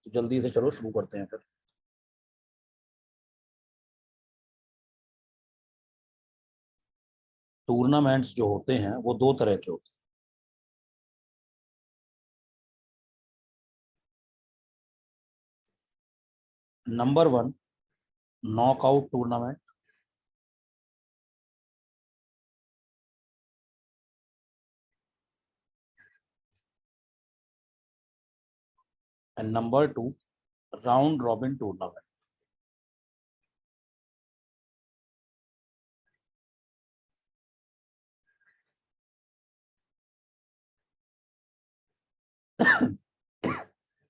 तो जल्दी से चलो शुरू करते हैं फिर। टूर्नामेंट्स जो होते हैं वो दो तरह के होते हैं। Number 1, knockout tournament. And number 2, round robin tournament.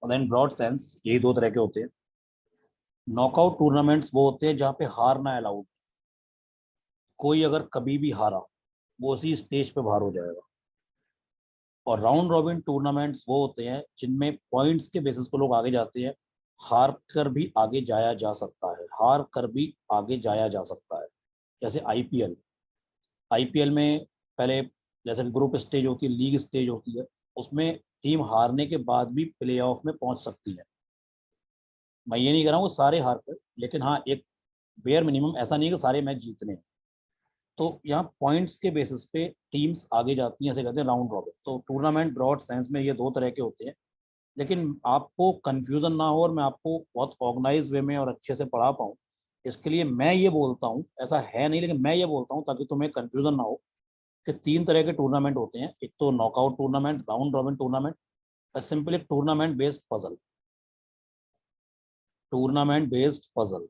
और इन ब्रॉड सेंस यही दो तरह के होते हैं। नॉकआउट टूर्नामेंट्स वो होते हैं जहाँ पे हारना अलाउड। कोई अगर कभी भी हारा वो उसी स्टेज पे बाहर हो जाएगा। और राउंड रॉबिन टूर्नामेंट्स वो होते हैं जिनमें पॉइंट्स के बेसिस पे लोग आगे जाते हैं। हार कर भी आगे जाया जा सकता है, हार कर भी आगे जाया जा सकता है। जैसे आईपीएल, आईपीएल में पहले जैसे ग्रुप स्टेज होती है, लीग स्टेज होती है, उसमें टीम हारने के बाद भी प्ले ऑफ में पहुंच सकती है। मैं ये नहीं कह रहा हूँ वो सारे हार कर, लेकिन हाँ एक बेयर मिनिमम, ऐसा नहीं है कि सारे मैच जीतने हैं। तो यहाँ पॉइंट्स के बेसिस पे टीम्स आगे जाती हैं, ऐसे कहते हैं राउंड रॉबिन। तो टूर्नामेंट ब्रॉड सेंस में ये दो तरह के होते हैं। लेकिन आपको कंफ्यूजन ना हो और मैं आपको बहुत ऑर्गेनाइज वे में और अच्छे से पढ़ा पाऊँ, इसके लिए मैं ये बोलता हूँ, ऐसा है नहीं लेकिन मैं ये बोलता हूँ ताकि तुम्हें कंफ्यूजन ना हो, कि तीन तरह के टूर्नामेंट होते हैं। एक तो knockout tournament, round robin tournament, simply tournament based puzzle. Tournament based puzzle.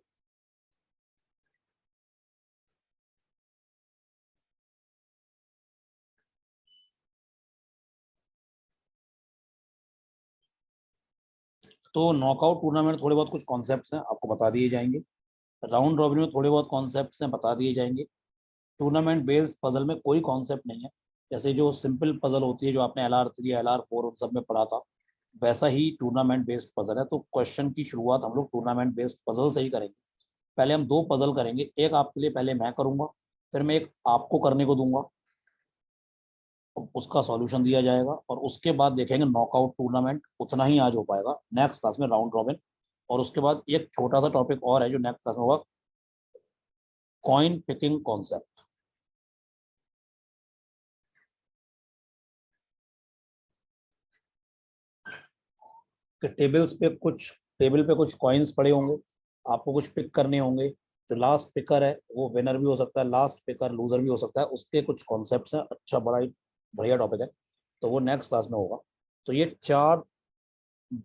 तो नॉकआउट टूर्नामेंट थोड़े बहुत कुछ कॉन्सेप्ट्स हैं आपको बता दिए जाएंगे। राउंड रॉबिन में थोड़े बहुत कॉन्सेप्ट्स हैं, बता दिए जाएंगे। टूर्नामेंट बेस्ड पजल में कोई कॉन्सेप्ट नहीं है। जैसे जो सिंपल पजल होती है जो आपने LR3 LR4 उन सब में पढ़ा था, वैसा ही टूर्नामेंट बेस्ड पजल है। तो क्वेश्चन की शुरुआत हम लोग टूर्नामेंट बेस्ड पजल से ही करेंगे। पहले हम दो पजल करेंगे, एक आपके लिए पहले मैं करूंगा, फिर मैं एक आपको करने को दूंगा, उसका सॉल्यूशन दिया जाएगा, और उसके बाद देखेंगे नॉकआउट टूर्नामेंट। उतना ही आज हो पाएगा, नेक्स्ट क्लास में राउंड रॉबिन। और उसके बाद एक छोटा सा टॉपिक और है जो नेक्स्ट क्लास में होगा, कॉइन पिकिंग कॉन्सेप्ट। कि टेबल पे कुछ कॉइन्स पड़े होंगे, आपको कुछ पिक करने होंगे। जो लास्ट पिकर है वो विनर भी हो सकता है, लास्ट पिकर लूजर भी हो सकता है। उसके कुछ कॉन्सेप्ट्स हैं, अच्छा बड़ा ही बढ़िया टॉपिक है, तो वो नेक्स्ट क्लास में होगा। तो ये चार,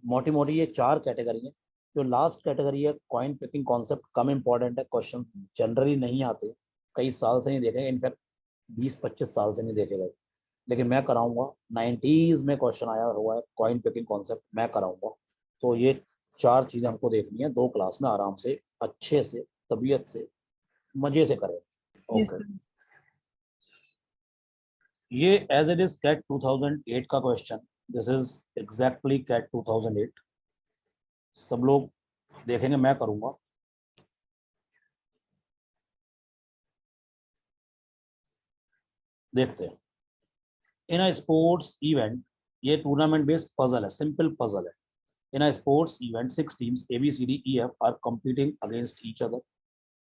मोटी मोटी ये चार कैटेगरी है। जो लास्ट कैटेगरी है कॉइन पिकिंग कॉन्सेप्ट, कम इंपॉर्टेंट है, क्वेश्चन जनरली नहीं आते, कई साल से नहीं देखे, इनफैक्ट 20-25 साल से नहीं देखे गए। लेकिन मैं कराऊंगा, 90s में क्वेश्चन आया हुआ है कॉइन पिकिंग कॉन्सेप्ट, मैं कराऊंगा। तो ये चार चीजें हमको देखनी है, दो क्लास में आराम से अच्छे से तबीयत से मजे से करें। Yes okay. सर। ये एज इट इज कैट 2008 का question, this is exactly CAT 2008। सब लोग देखेंगे, मैं करूंगा। देखते हैं। इन अ स्पोर्ट्स इवेंट, ये टूर्नामेंट बेस्ड पजल है, सिंपल पजल है। In a sports event 6 teams ABCDEF are competing against each other.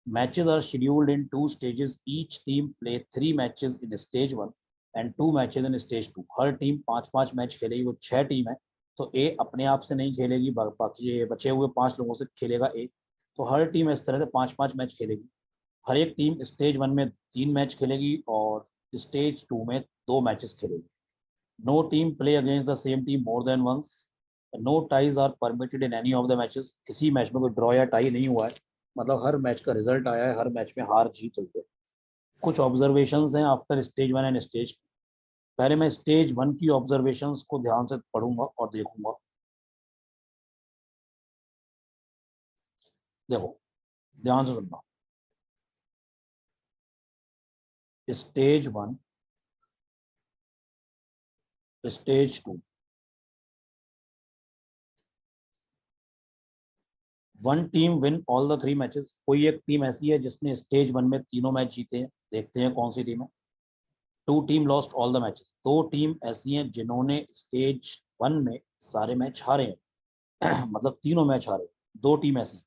Matches are scheduled in two stages. Each team play 3 matches in stage 1 and 2 matches in stage 2. Her team 5-5 match खेलेगी, वो 6 team है। तो ए अपने आप से नहीं खेलेगी, बाकी ये बचे हुए 5 लोगों से खेलेगा ए। तो हर टीम इस तरह से 5-5 मैच खेलेगी। हर एक टीम स्टेज 1 में 3 मैच खेलेगी और स्टेज 2 में 2 मैचेस खेलेगी। No team play against the same team more than once. No ties are permitted in any of the matches. किसी मैच में कोई ड्रॉ या टाई नहीं हुआ है, मतलब हर मैच का रिजल्ट आया है, हर मैच में हार जीत हुई है। कुछ ऑब्जर्वेशंस हैं आफ्टर स्टेज 1 एंड स्टेज। पहले मैं स्टेज 1 की ऑब्जर्वेशंस को ध्यान से पढ़ूंगा और देखूंगा। देखो, ध्यान से सुनना। Stage 1, stage 2, one team win all the 3 matches. कोई एक टीम ऐसी है जिसने स्टेज 1 में तीनों मैच जीते हैं, देखते हैं कौन सी टीम है। 2 team lost all the matches. 2 team ऐसी हैं जिन्होंने स्टेज 1 में सारे मैच हारे हैं। मतलब तीनों मैच हारे, दो टीम ऐसी।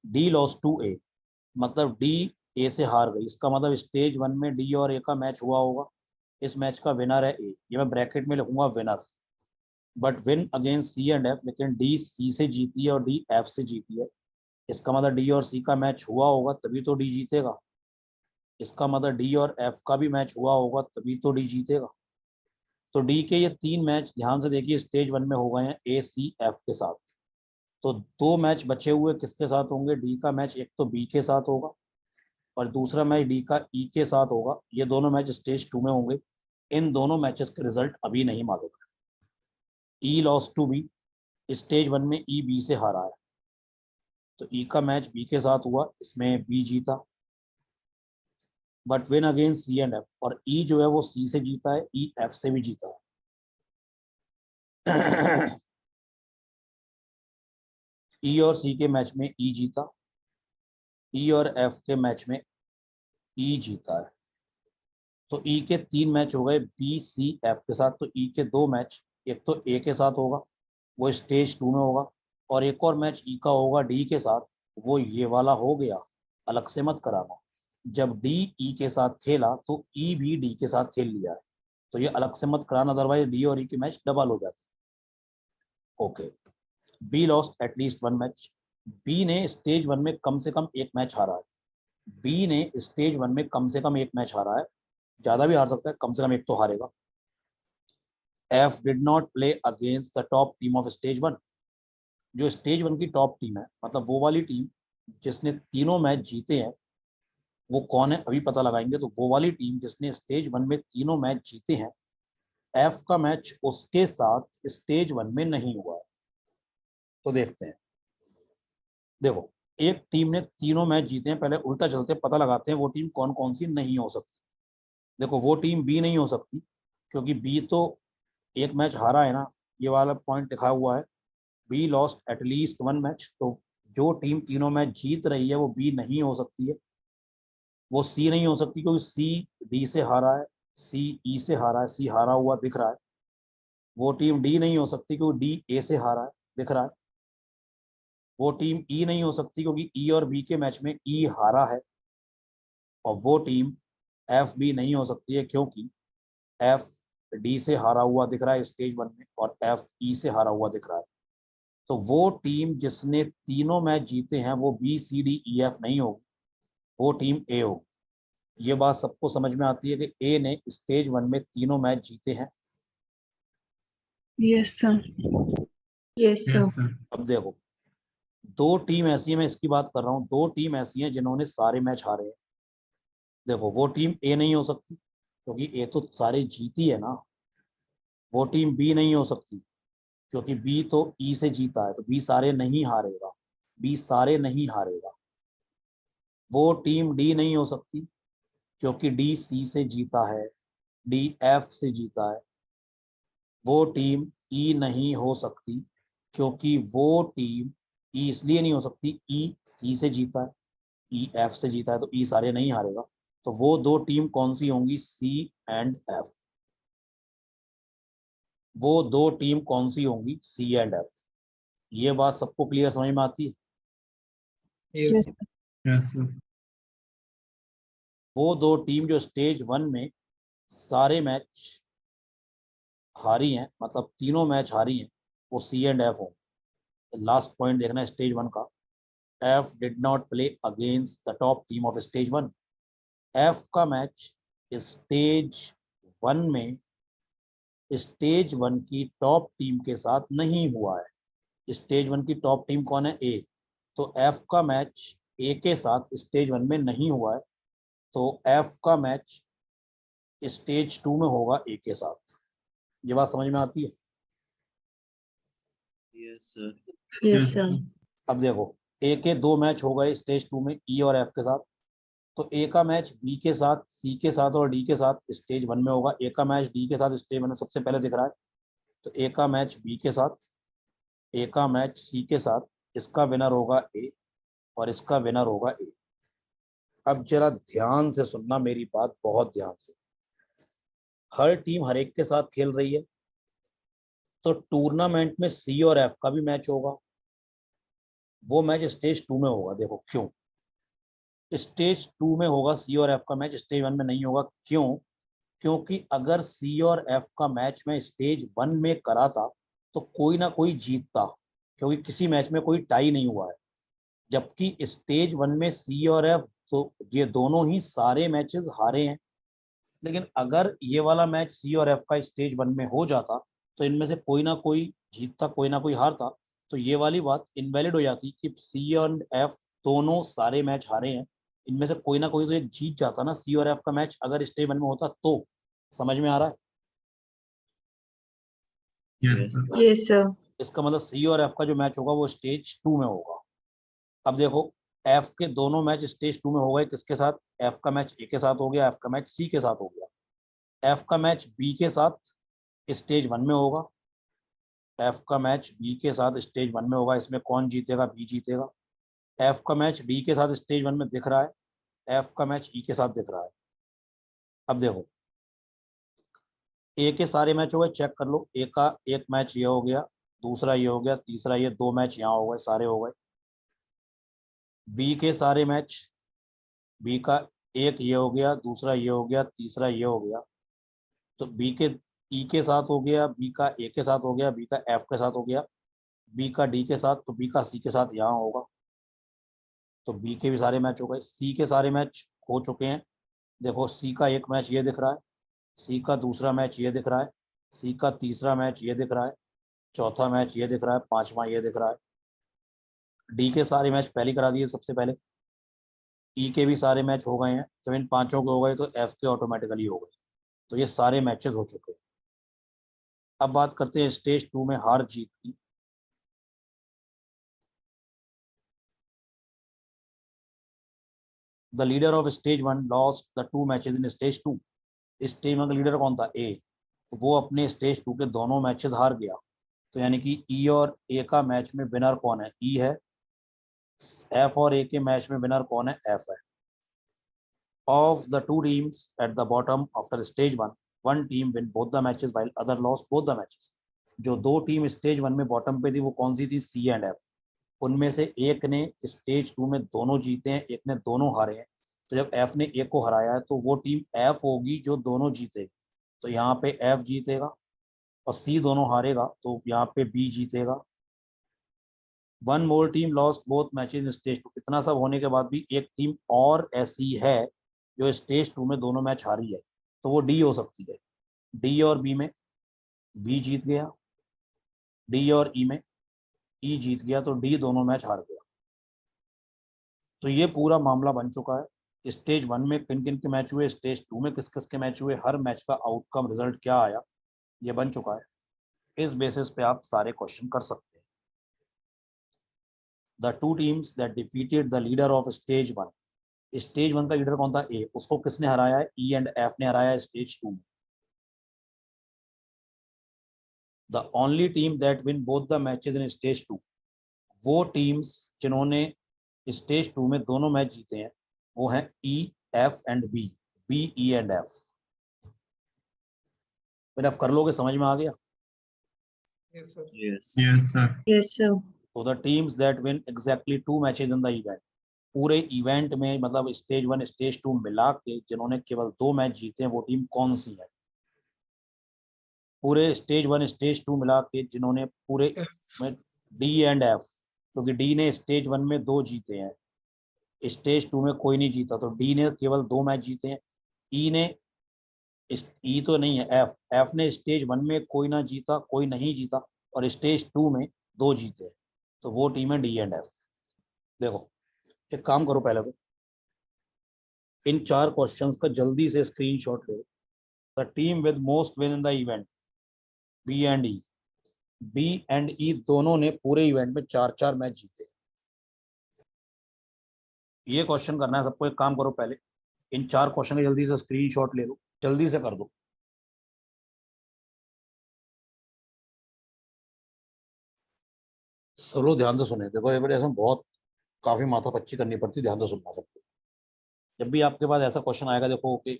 डी लॉस टू ए, मतलब डी ए से हार गई, इसका मतलब स्टेज 1 में डी और ए का मैच हुआ होगा, इस मैच का विनर है ए, ये मैं ब्रैकेट में लिखूंगा winner. But win against C and F, लेकिन डी सी से जीती है और डी एफ से जीती है, इसका मतलब डी और सी का मैच हुआ होगा तभी तो डी जीतेगा, इसका मतलब डी और एफ का भी मैच हुआ होगा तभी तो डी जीतेगा। तो डी के ये तीन मैच ध्यान से देखिए स्टेज 1 में हो गए हैं ए सी एफ के साथ। तो दो मैच बचे हुए किसके साथ होंगे, डी का मैच एक तो बी के साथ होगा और दूसरा मैच डी का ई के साथ होगा, ये दोनों मैच स्टेज 2 में होंगे। इन दोनों मैचेस के रिजल्ट अभी नहीं मालूम। ई लॉस टू बी, स्टेज 1 में ई बी से हारा है, तो ई का मैच बी के साथ हुआ, इसमें बी जीता। But win against C and F, और ई जो है वो सी से जीता है, ई एफ से भी जीता है। ई और सी के मैच में ई जीता, ई और एफ के मैच में ई जीता है। तो ई के तीन मैच हो गए बी सी एफ के साथ, तो ई के दो मैच, एक तो ए के साथ होगा वो स्टेज 2 में होगा, और एक और मैच ई का होगा डी के साथ, वो ये वाला हो गया, अलग से मत कराना। जब डी ई के साथ खेला तो ई भी डी के साथ खेल लिया है, तो ये अलग से मत कराना, अदरवाइज डी और ई के मैच डबल हो जाते। Okay, B lost at least one match, B ने स्टेज 1 में कम से कम एक मैच हारा है, बी ने स्टेज 1 में कम से कम एक मैच हारा है, ज्यादा भी हार सकता है, कम से कम एक तो हारेगा। F did not play against the top team of stage 1, जो स्टेज 1 की टॉप टीम है, मतलब वो वाली टीम जिसने तीनों मैच जीते हैं, वो कौन है अभी पता लगाएंगे। तो वो वाली टीम जिसने स्टेज 1 में तीनों मैच जीते हैं, एफ का मैच उसके साथ स्टेज 1 में नहीं हुआ है। तो देखते हैं, देखो एक टीम ने तीनों मैच जीते हैं, पहले उल्टा चलते पता लगाते हैं वो टीम कौन कौन सी नहीं हो सकती। देखो वो टीम बी नहीं हो सकती, क्योंकि बी तो एक मैच हारा है ना, ये वाला पॉइंट लिखा हुआ है, B lost at least one match, तो जो टीम तीनों मैच जीत रही है वो बी नहीं हो सकती है। वो सी नहीं हो सकती क्योंकि सी डी से हारा है, सी ई से हारा है, सी हारा हुआ दिख रहा है। वो टीम डी नहीं हो सकती क्योंकि डी ए से हारा है, दिख रहा है। वो टीम ई नहीं हो सकती क्योंकि ई और बी के मैच में ई हारा है। और वो टीम एफ भी नहीं हो सकती है क्योंकि एफ डी से हारा हुआ दिख रहा है स्टेज 1 में, और एफ ई से हारा हुआ दिख रहा है। तो वो टीम जिसने तीनों मैच जीते हैं वो B C D E F नहीं होगी, वो टीम ए होगी। ये बात सबको समझ में आती है कि ए ने स्टेज 1 में तीनों मैच जीते हैं। Yes sir. Yes yes sir. Sir. अब देखो दो टीम ऐसी है, मैं इसकी बात कर रहा हूँ, दो टीम ऐसी हैं जिन्होंने सारे मैच हारे हैं। देखो वो टीम ए नहीं हो सकती क्योंकि ए तो सारे जीती है ना। वो टीम बी नहीं हो सकती क्योंकि बी तो ई से जीता है, तो बी सारे नहीं हारेगा, बी सारे नहीं हारेगा। वो टीम डी नहीं हो सकती क्योंकि डी सी से जीता है, डी एफ से जीता है। वो टीम ई नहीं हो सकती क्योंकि वो टीम ई इसलिए नहीं हो सकती, ई सी से जीता है, ई एफ से जीता है, तो ई सारे नहीं हारेगा। तो वो दो टीम कौन सी होंगी, सी एंड एफ। वो दो टीम कौन सी होंगी, सी एंड एफ। ये बात सबको क्लियर समझ में आती है। Yes yes sir. वो दो टीम जो स्टेज 1 में सारे मैच हारी हैं, मतलब तीनों मैच हारी हैं, वो सी एंड एफ हो। लास्ट पॉइंट देखना है स्टेज 1 का, F did not play against the top team of stage 1। F का मैच स्टेज 1 में स्टेज 1 की टॉप टीम के साथ नहीं हुआ है। स्टेज 1 की टॉप टीम कौन है, ए। तो एफ का मैच ए के साथ स्टेज 1 में नहीं हुआ है, तो एफ का मैच स्टेज 2 में होगा ए के साथ। ये बात समझ में आती है। Yes sir. Yes sir. अब देखो ए के दो मैच हो गए स्टेज 2 में ई और एफ के साथ, तो ए का मैच बी के साथ, सी के साथ और डी के साथ स्टेज 1 में होगा। ए का मैच डी के साथ स्टेज 1 में सबसे पहले दिख रहा है, तो ए का मैच बी के साथ, ए का मैच सी के साथ, इसका विनर होगा ए और इसका विनर होगा ए। अब जरा ध्यान से सुनना मेरी बात, बहुत ध्यान से। हर टीम हर एक के साथ खेल रही है, तो टूर्नामेंट में सी और एफ का भी मैच होगा, वो मैच स्टेज 2 में होगा। देखो क्यों, स्टेज 2 में होगा सी और एफ का मैच, स्टेज 1 में नहीं होगा। क्यों? क्योंकि अगर सी और एफ का मैच में स्टेज 1 में करा था तो कोई ना कोई जीतता, क्योंकि किसी मैच में कोई टाई नहीं हुआ है। जबकि स्टेज 1 में सी और एफ तो ये दोनों ही सारे मैचेस हारे हैं। लेकिन अगर ये वाला मैच सी और एफ का स्टेज 1 में हो जाता तो इनमें से कोई ना कोई जीतता, कोई ना कोई हारता, तो ये वाली बात इनवैलिड हो जाती कि सी और एफ दोनों सारे मैच हारे हैं, इनमें से कोई ना कोई तो एक जीत जाता ना सी और एफ का मैच अगर स्टेज 1 में होता तो। समझ में आ रहा है? Yes sir. Yes, sir. इसका मतलब सी और एफ का जो मैच होगा वो स्टेज 2 में होगा। अब देखो, एफ के दोनों मैच स्टेज 2 में हो गए, किसके साथ? एफ का मैच ए के साथ हो गया, एफ का मैच सी के साथ हो गया। एफ का मैच बी के साथ स्टेज 1 में होगा, एफ का मैच बी के साथ स्टेज 1 में होगा। इसमें कौन जीतेगा? बी जीतेगा। एफ का मैच डी के साथ स्टेज 1 में दिख रहा है, एफ का मैच ई के साथ दिख रहा है। अब देखो, ए के सारे मैच हो गए, चेक कर लो। ए का एक मैच ये हो गया, दूसरा ये हो गया, तीसरा ये, दो मैच यहाँ हो गए, सारे हो गए। बी के सारे मैच, बी का एक ये हो गया, दूसरा ये हो गया, तीसरा ये हो गया। तो बी के ई के साथ हो गया, बी का ए के साथ हो गया, बी का एफ के साथ हो गया, बी का डी के साथ, तो बी का सी के साथ यहाँ होगा। तो बी के भी सारे मैच हो गए। सी के सारे मैच हो चुके हैं। देखो, सी का एक मैच ये दिख रहा है, सी का दूसरा मैच ये दिख रहा है, सी का तीसरा मैच ये दिख रहा है, चौथा मैच ये दिख रहा है, पांचवा ये दिख रहा है। डी के सारे मैच पहले करा दिए सबसे पहले। ई के भी सारे मैच हो गए हैं। जब इन पांचों के हो गए तो एफ के ऑटोमेटिकली हो गए। तो ये सारे मैचेस हो चुके हैं। अब बात करते हैं स्टेज 2 में हार जीत की। The leader of stage 1 lost the 2 matches in stage 2। Stage 1 का लीडर कौन था? ए। वो अपने स्टेज 2 के दोनों मैचेस हार गया। तो यानी कि ई और ए का मैच में विनर कौन है? ई है। एफ और ए के मैच में विनर कौन है? एफ है। Of the two teams at the bottom after stage 1, one team win both the matches while other lost both the matches. जो दो टीम स्टेज 1 में बॉटम पे थी वो कौन सी थी? सी एंड एफ। उनमें से एक ने स्टेज 2 में दोनों जीते हैं, एक ने दोनों हारे हैं। तो जब एफ ने एक को हराया है तो वो टीम एफ होगी जो दोनों जीतेगी। तो यहाँ पे एफ जीतेगा। और सी दोनों हारेगा तो यहाँ पे बी जीतेगा। One more team lost both matches in stage 2। इतना सब होने के बाद भी एक टीम और ऐसी है जो स्टेज 2 में दोनों मैच हारी है, तो वो डी हो सकती है। डी और बी में बी जीत गया, डी और ई में ई जीत गया, तो डी दोनों मैच हार गया। तो ये पूरा मामला बन चुका है। स्टेज 1 में किन किन के मैच हुए, स्टेज 2 में किस किस के मैच हुए, हर मैच का आउटकम रिजल्ट क्या आया, ये बन चुका है। इस बेसिस पे आप सारे क्वेश्चन कर सकते हैं। The two teams that defeated the leader of stage 1। Stage 1 का लीडर कौन था? ए। उसको किसने हराया है? ई एंड एफ ने हराया है स्टेज 2 में। The only team that win both the matches in stage 2। वो टीम्स जिन्होंने स्टेज 2 में दोनों मैच जीते हैं वो हैं E, F and B. B, E and F. फिर आप कर लोगे, समझ में आ गया? Yes, sir. Yes sir. Yes, sir. तो the teams that win exactly 2 matches in the event. पूरे इवेंट में मतलब स्टेज 1 स्टेज 2 मिला के जिन्होंने केवल 2 मैच जीते हैं वो टीम कौन सी है? पूरे स्टेज 1 स्टेज 2 मिला के जिन्होंने पूरे में डी एंड एफ, क्योंकि डी ने स्टेज 1 में 2 जीते हैं, स्टेज 2 में कोई नहीं जीता, तो डी ने केवल 2 मैच जीते हैं। ई ने, ई तो नहीं है, एफ। एफ ने स्टेज 1 में कोई ना जीता, कोई नहीं जीता, और स्टेज 2 में 2 जीते हैं, तो वो टीम है डी एंड एफ। देखो, एक काम करो, पहले तो इन 4 क्वेश्चंस का जल्दी से स्क्रीनशॉट ले। The team with most win in the event, B and E. B and E दोनों ने पूरे इवेंट में 4-4 मैच जीते। ये क्वेश्चन करना है सबको। एक काम करो, पहले इन 4 क्वेश्चन के जल्दी से स्क्रीनशॉट ले लो, जल्दी से कर दो। सब लोग ध्यान से सुने। देखो, ये बड़े ऐसा बहुत काफी माथा पच्ची करनी पड़ती, ध्यान से सुनना सबको। जब भी आपके पास ऐसा क्वेश्चन आएगा, देखो कि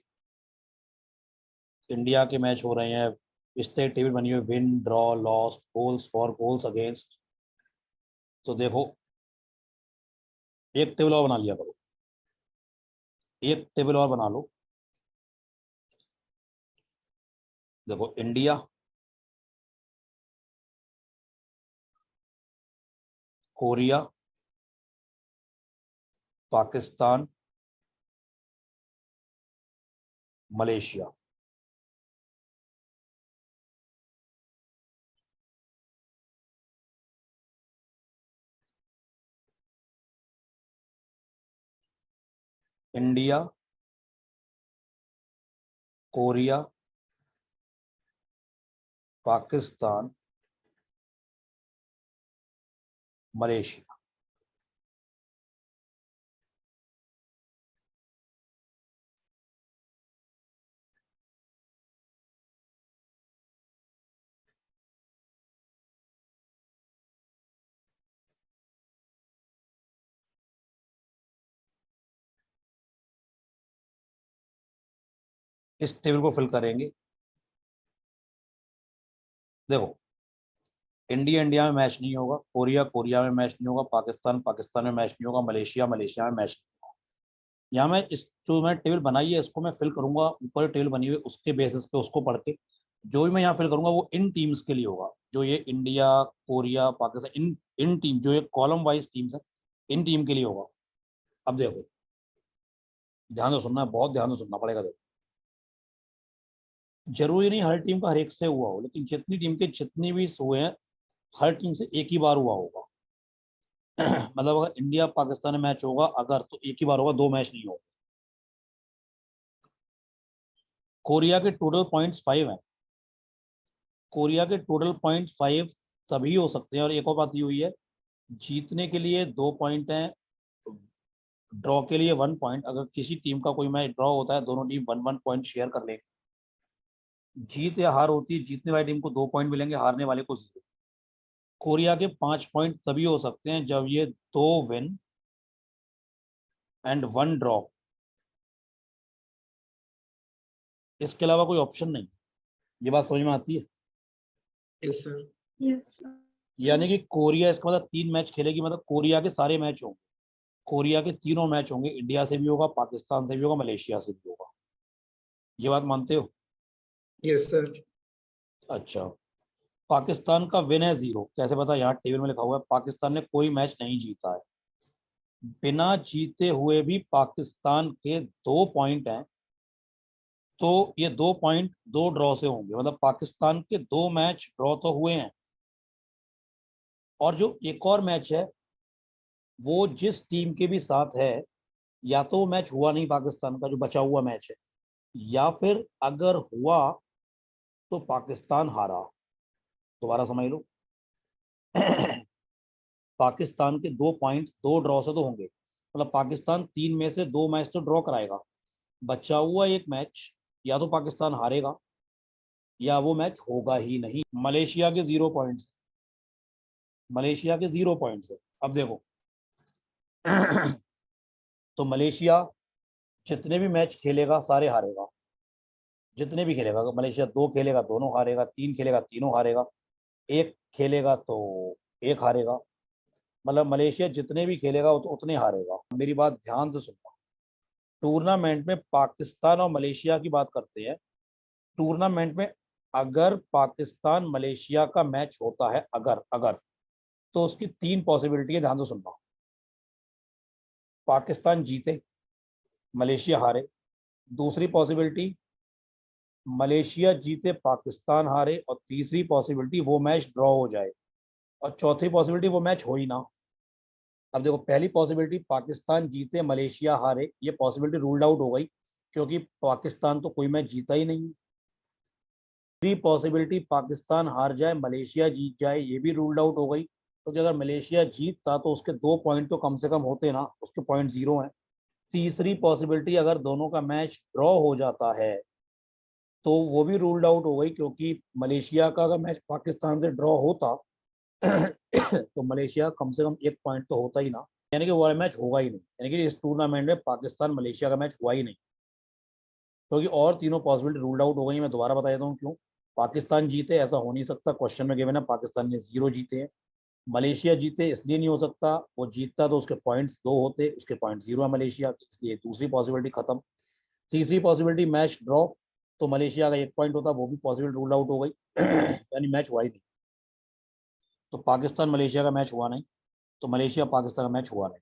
इंडिया के मैच हो रहे हैं, इस तरह टेबल बनी हुई, win, draw, lost, goals for, goals against. तो देखो एक टेबल और बना लिया करो, एक टेबल और बना लो। देखो India, Korea, Pakistan, Malaysia. India, Korea, Pakistan, Malaysia. इस टेबल को फिल करेंगे। देखो इंडिया इंडिया में मैच नहीं होगा, कोरिया कोरिया में मैच नहीं होगा, पाकिस्तान पाकिस्तान में मैच नहीं होगा, मलेशिया मलेशिया में मैच नहीं होगा। यहाँ मैं इस जो मैं टेबल बनाई है इसको मैं फिल करूंगा, ऊपर टेबल बनी हुई है उसके बेसिस पे उसको पढ़ के जो भी मैं यहाँ फिल करूंगा वो इन टीम्स के लिए होगा। जो ये इंडिया, कोरिया, पाकिस्तान, इन इन टीम जो ये कॉलम वाइज टीम्स है इन टीम के लिए होगा। अब देखो ध्यान से सुनना है, बहुत ध्यान से सुनना पड़ेगा। देखो जरूरी नहीं हर टीम का हर एक से हुआ हो, लेकिन जितनी टीम के जितनी भी हुए हैं हर टीम से एक ही बार हुआ होगा। मतलब अगर इंडिया पाकिस्तान में मैच होगा अगर, तो एक ही बार होगा, दो मैच नहीं होगा। कोरिया के टोटल पॉइंट्स 5 हैं, कोरिया के टोटल पॉइंट्स 5 तभी हो सकते हैं। और एक और बात ये हुई है, जीतने के लिए 2 पॉइंट हैं, ड्रॉ के लिए 1 पॉइंट। अगर किसी टीम का कोई मैच ड्रॉ होता है दोनों टीम 1-1 पॉइंट शेयर कर लेंगे। जीत या हार होती है, जीतने वाली टीम को 2 पॉइंट मिलेंगे, हारने वाले को 0। कोरिया के 5 पॉइंट तभी हो सकते हैं जब ये 2 विन एंड 1 ड्रॉ, इसके अलावा कोई ऑप्शन नहीं। ये बात समझ में आती है? Yes sir. Yes. यानी कि कोरिया इसका मतलब 3 मैच खेलेगी, मतलब कोरिया के सारे मैच होंगे, कोरिया के तीनों मैच होंगे, इंडिया से भी होगा, पाकिस्तान से भी होगा, मलेशिया से भी होगा। ये बात मानते हो? Yes sir. अच्छा, पाकिस्तान का विन है 0, कैसे पता? यहाँ टेबल में लिखा हुआ है पाकिस्तान ने कोई मैच नहीं जीता है। बिना जीते हुए भी पाकिस्तान के 2 पॉइंट हैं, तो ये 2 पॉइंट 2 ड्रॉ से होंगे, मतलब पाकिस्तान के 2 मैच ड्रॉ तो हुए हैं। और जो एक और मैच है वो जिस टीम के भी साथ है, या तो वो मैच हुआ नहीं पाकिस्तान का जो बचा हुआ मैच है, या फिर अगर हुआ तो पाकिस्तान हारा। दोबारा समझ लो। पाकिस्तान के 2 पॉइंट 2 ड्रॉ से तो होंगे, मतलब पाकिस्तान 3 में से 2 मैच तो ड्रॉ कराएगा, बचा हुआ एक मैच या तो पाकिस्तान हारेगा या वो मैच होगा ही नहीं। मलेशिया के 0 पॉइंट्स, मलेशिया के 0 पॉइंट्स है। अब देखो तो मलेशिया जितने भी मैच खेलेगा सारे हारेगा, जितने भी खेलेगा। अगर मलेशिया 2 खेलेगा दोनों हारेगा, 3 खेलेगा तीनों हारेगा, 1 खेलेगा तो 1 हारेगा। मतलब मलेशिया जितने भी खेलेगा उतने हारेगा। मेरी बात ध्यान से सुनना, टूर्नामेंट में पाकिस्तान और मलेशिया की बात करते हैं। टूर्नामेंट में अगर पाकिस्तान मलेशिया का मैच होता है, अगर अगर तो उसकी 3 पॉसिबिलिटी है, ध्यान से सुनना। पाकिस्तान जीते, मलेशिया हारे। दूसरी पॉसिबिलिटी मलेशिया जीते, पाकिस्तान हारे। और तीसरी पॉसिबिलिटी वो मैच ड्रॉ हो जाए। और चौथी पॉसिबिलिटी वो मैच हो ही ना। अब देखो पहली पॉसिबिलिटी पाकिस्तान जीते मलेशिया हारे, ये पॉसिबिलिटी रूल्ड आउट हो गई क्योंकि पाकिस्तान तो कोई मैच जीता ही नहीं। दूसरी पॉसिबिलिटी पाकिस्तान हार जाए मलेशिया जीत जाए, ये भी रूल्ड आउट हो गई क्योंकि अगर मलेशिया जीतता तो उसके 2 पॉइंट तो कम से कम होते ना, उसके पॉइंट 0 हैं। तीसरी पॉसिबिलिटी अगर दोनों का मैच ड्रॉ हो जाता है तो वो भी रूल्ड आउट हो गई क्योंकि मलेशिया का अगर मैच पाकिस्तान से ड्रॉ होता तो मलेशिया कम से कम 1 पॉइंट तो होता ही ना, यानी कि वो मैच होगा ही नहीं। यानी कि इस टूर्नामेंट में पाकिस्तान मलेशिया का मैच हुआ ही नहीं, क्योंकि और तीनों पॉसिबिलिटी रूल्ड आउट हो गई। मैं दोबारा बता देता हूँ क्यों। पाकिस्तान जीते ऐसा हो नहीं सकता, क्वेश्चन में गिवन है पाकिस्तान ने 0 जीते हैं। मलेशिया जीते इसलिए नहीं हो सकता, वो जीतता तो उसके पॉइंट्स 2 होते, उसके पॉइंट 0 है मलेशिया के, इसलिए दूसरी पॉसिबिलिटी खत्म। तीसरी पॉसिबिलिटी मैच ड्रॉ, तो मलेशिया का 1 पॉइंट होता, वो भी पॉसिबिलिटी रूल आउट हो गई यानी मैच हुआ ही नहीं। तो पाकिस्तान मलेशिया का मैच हुआ नहीं, तो मलेशिया पाकिस्तान का मैच हुआ नहीं।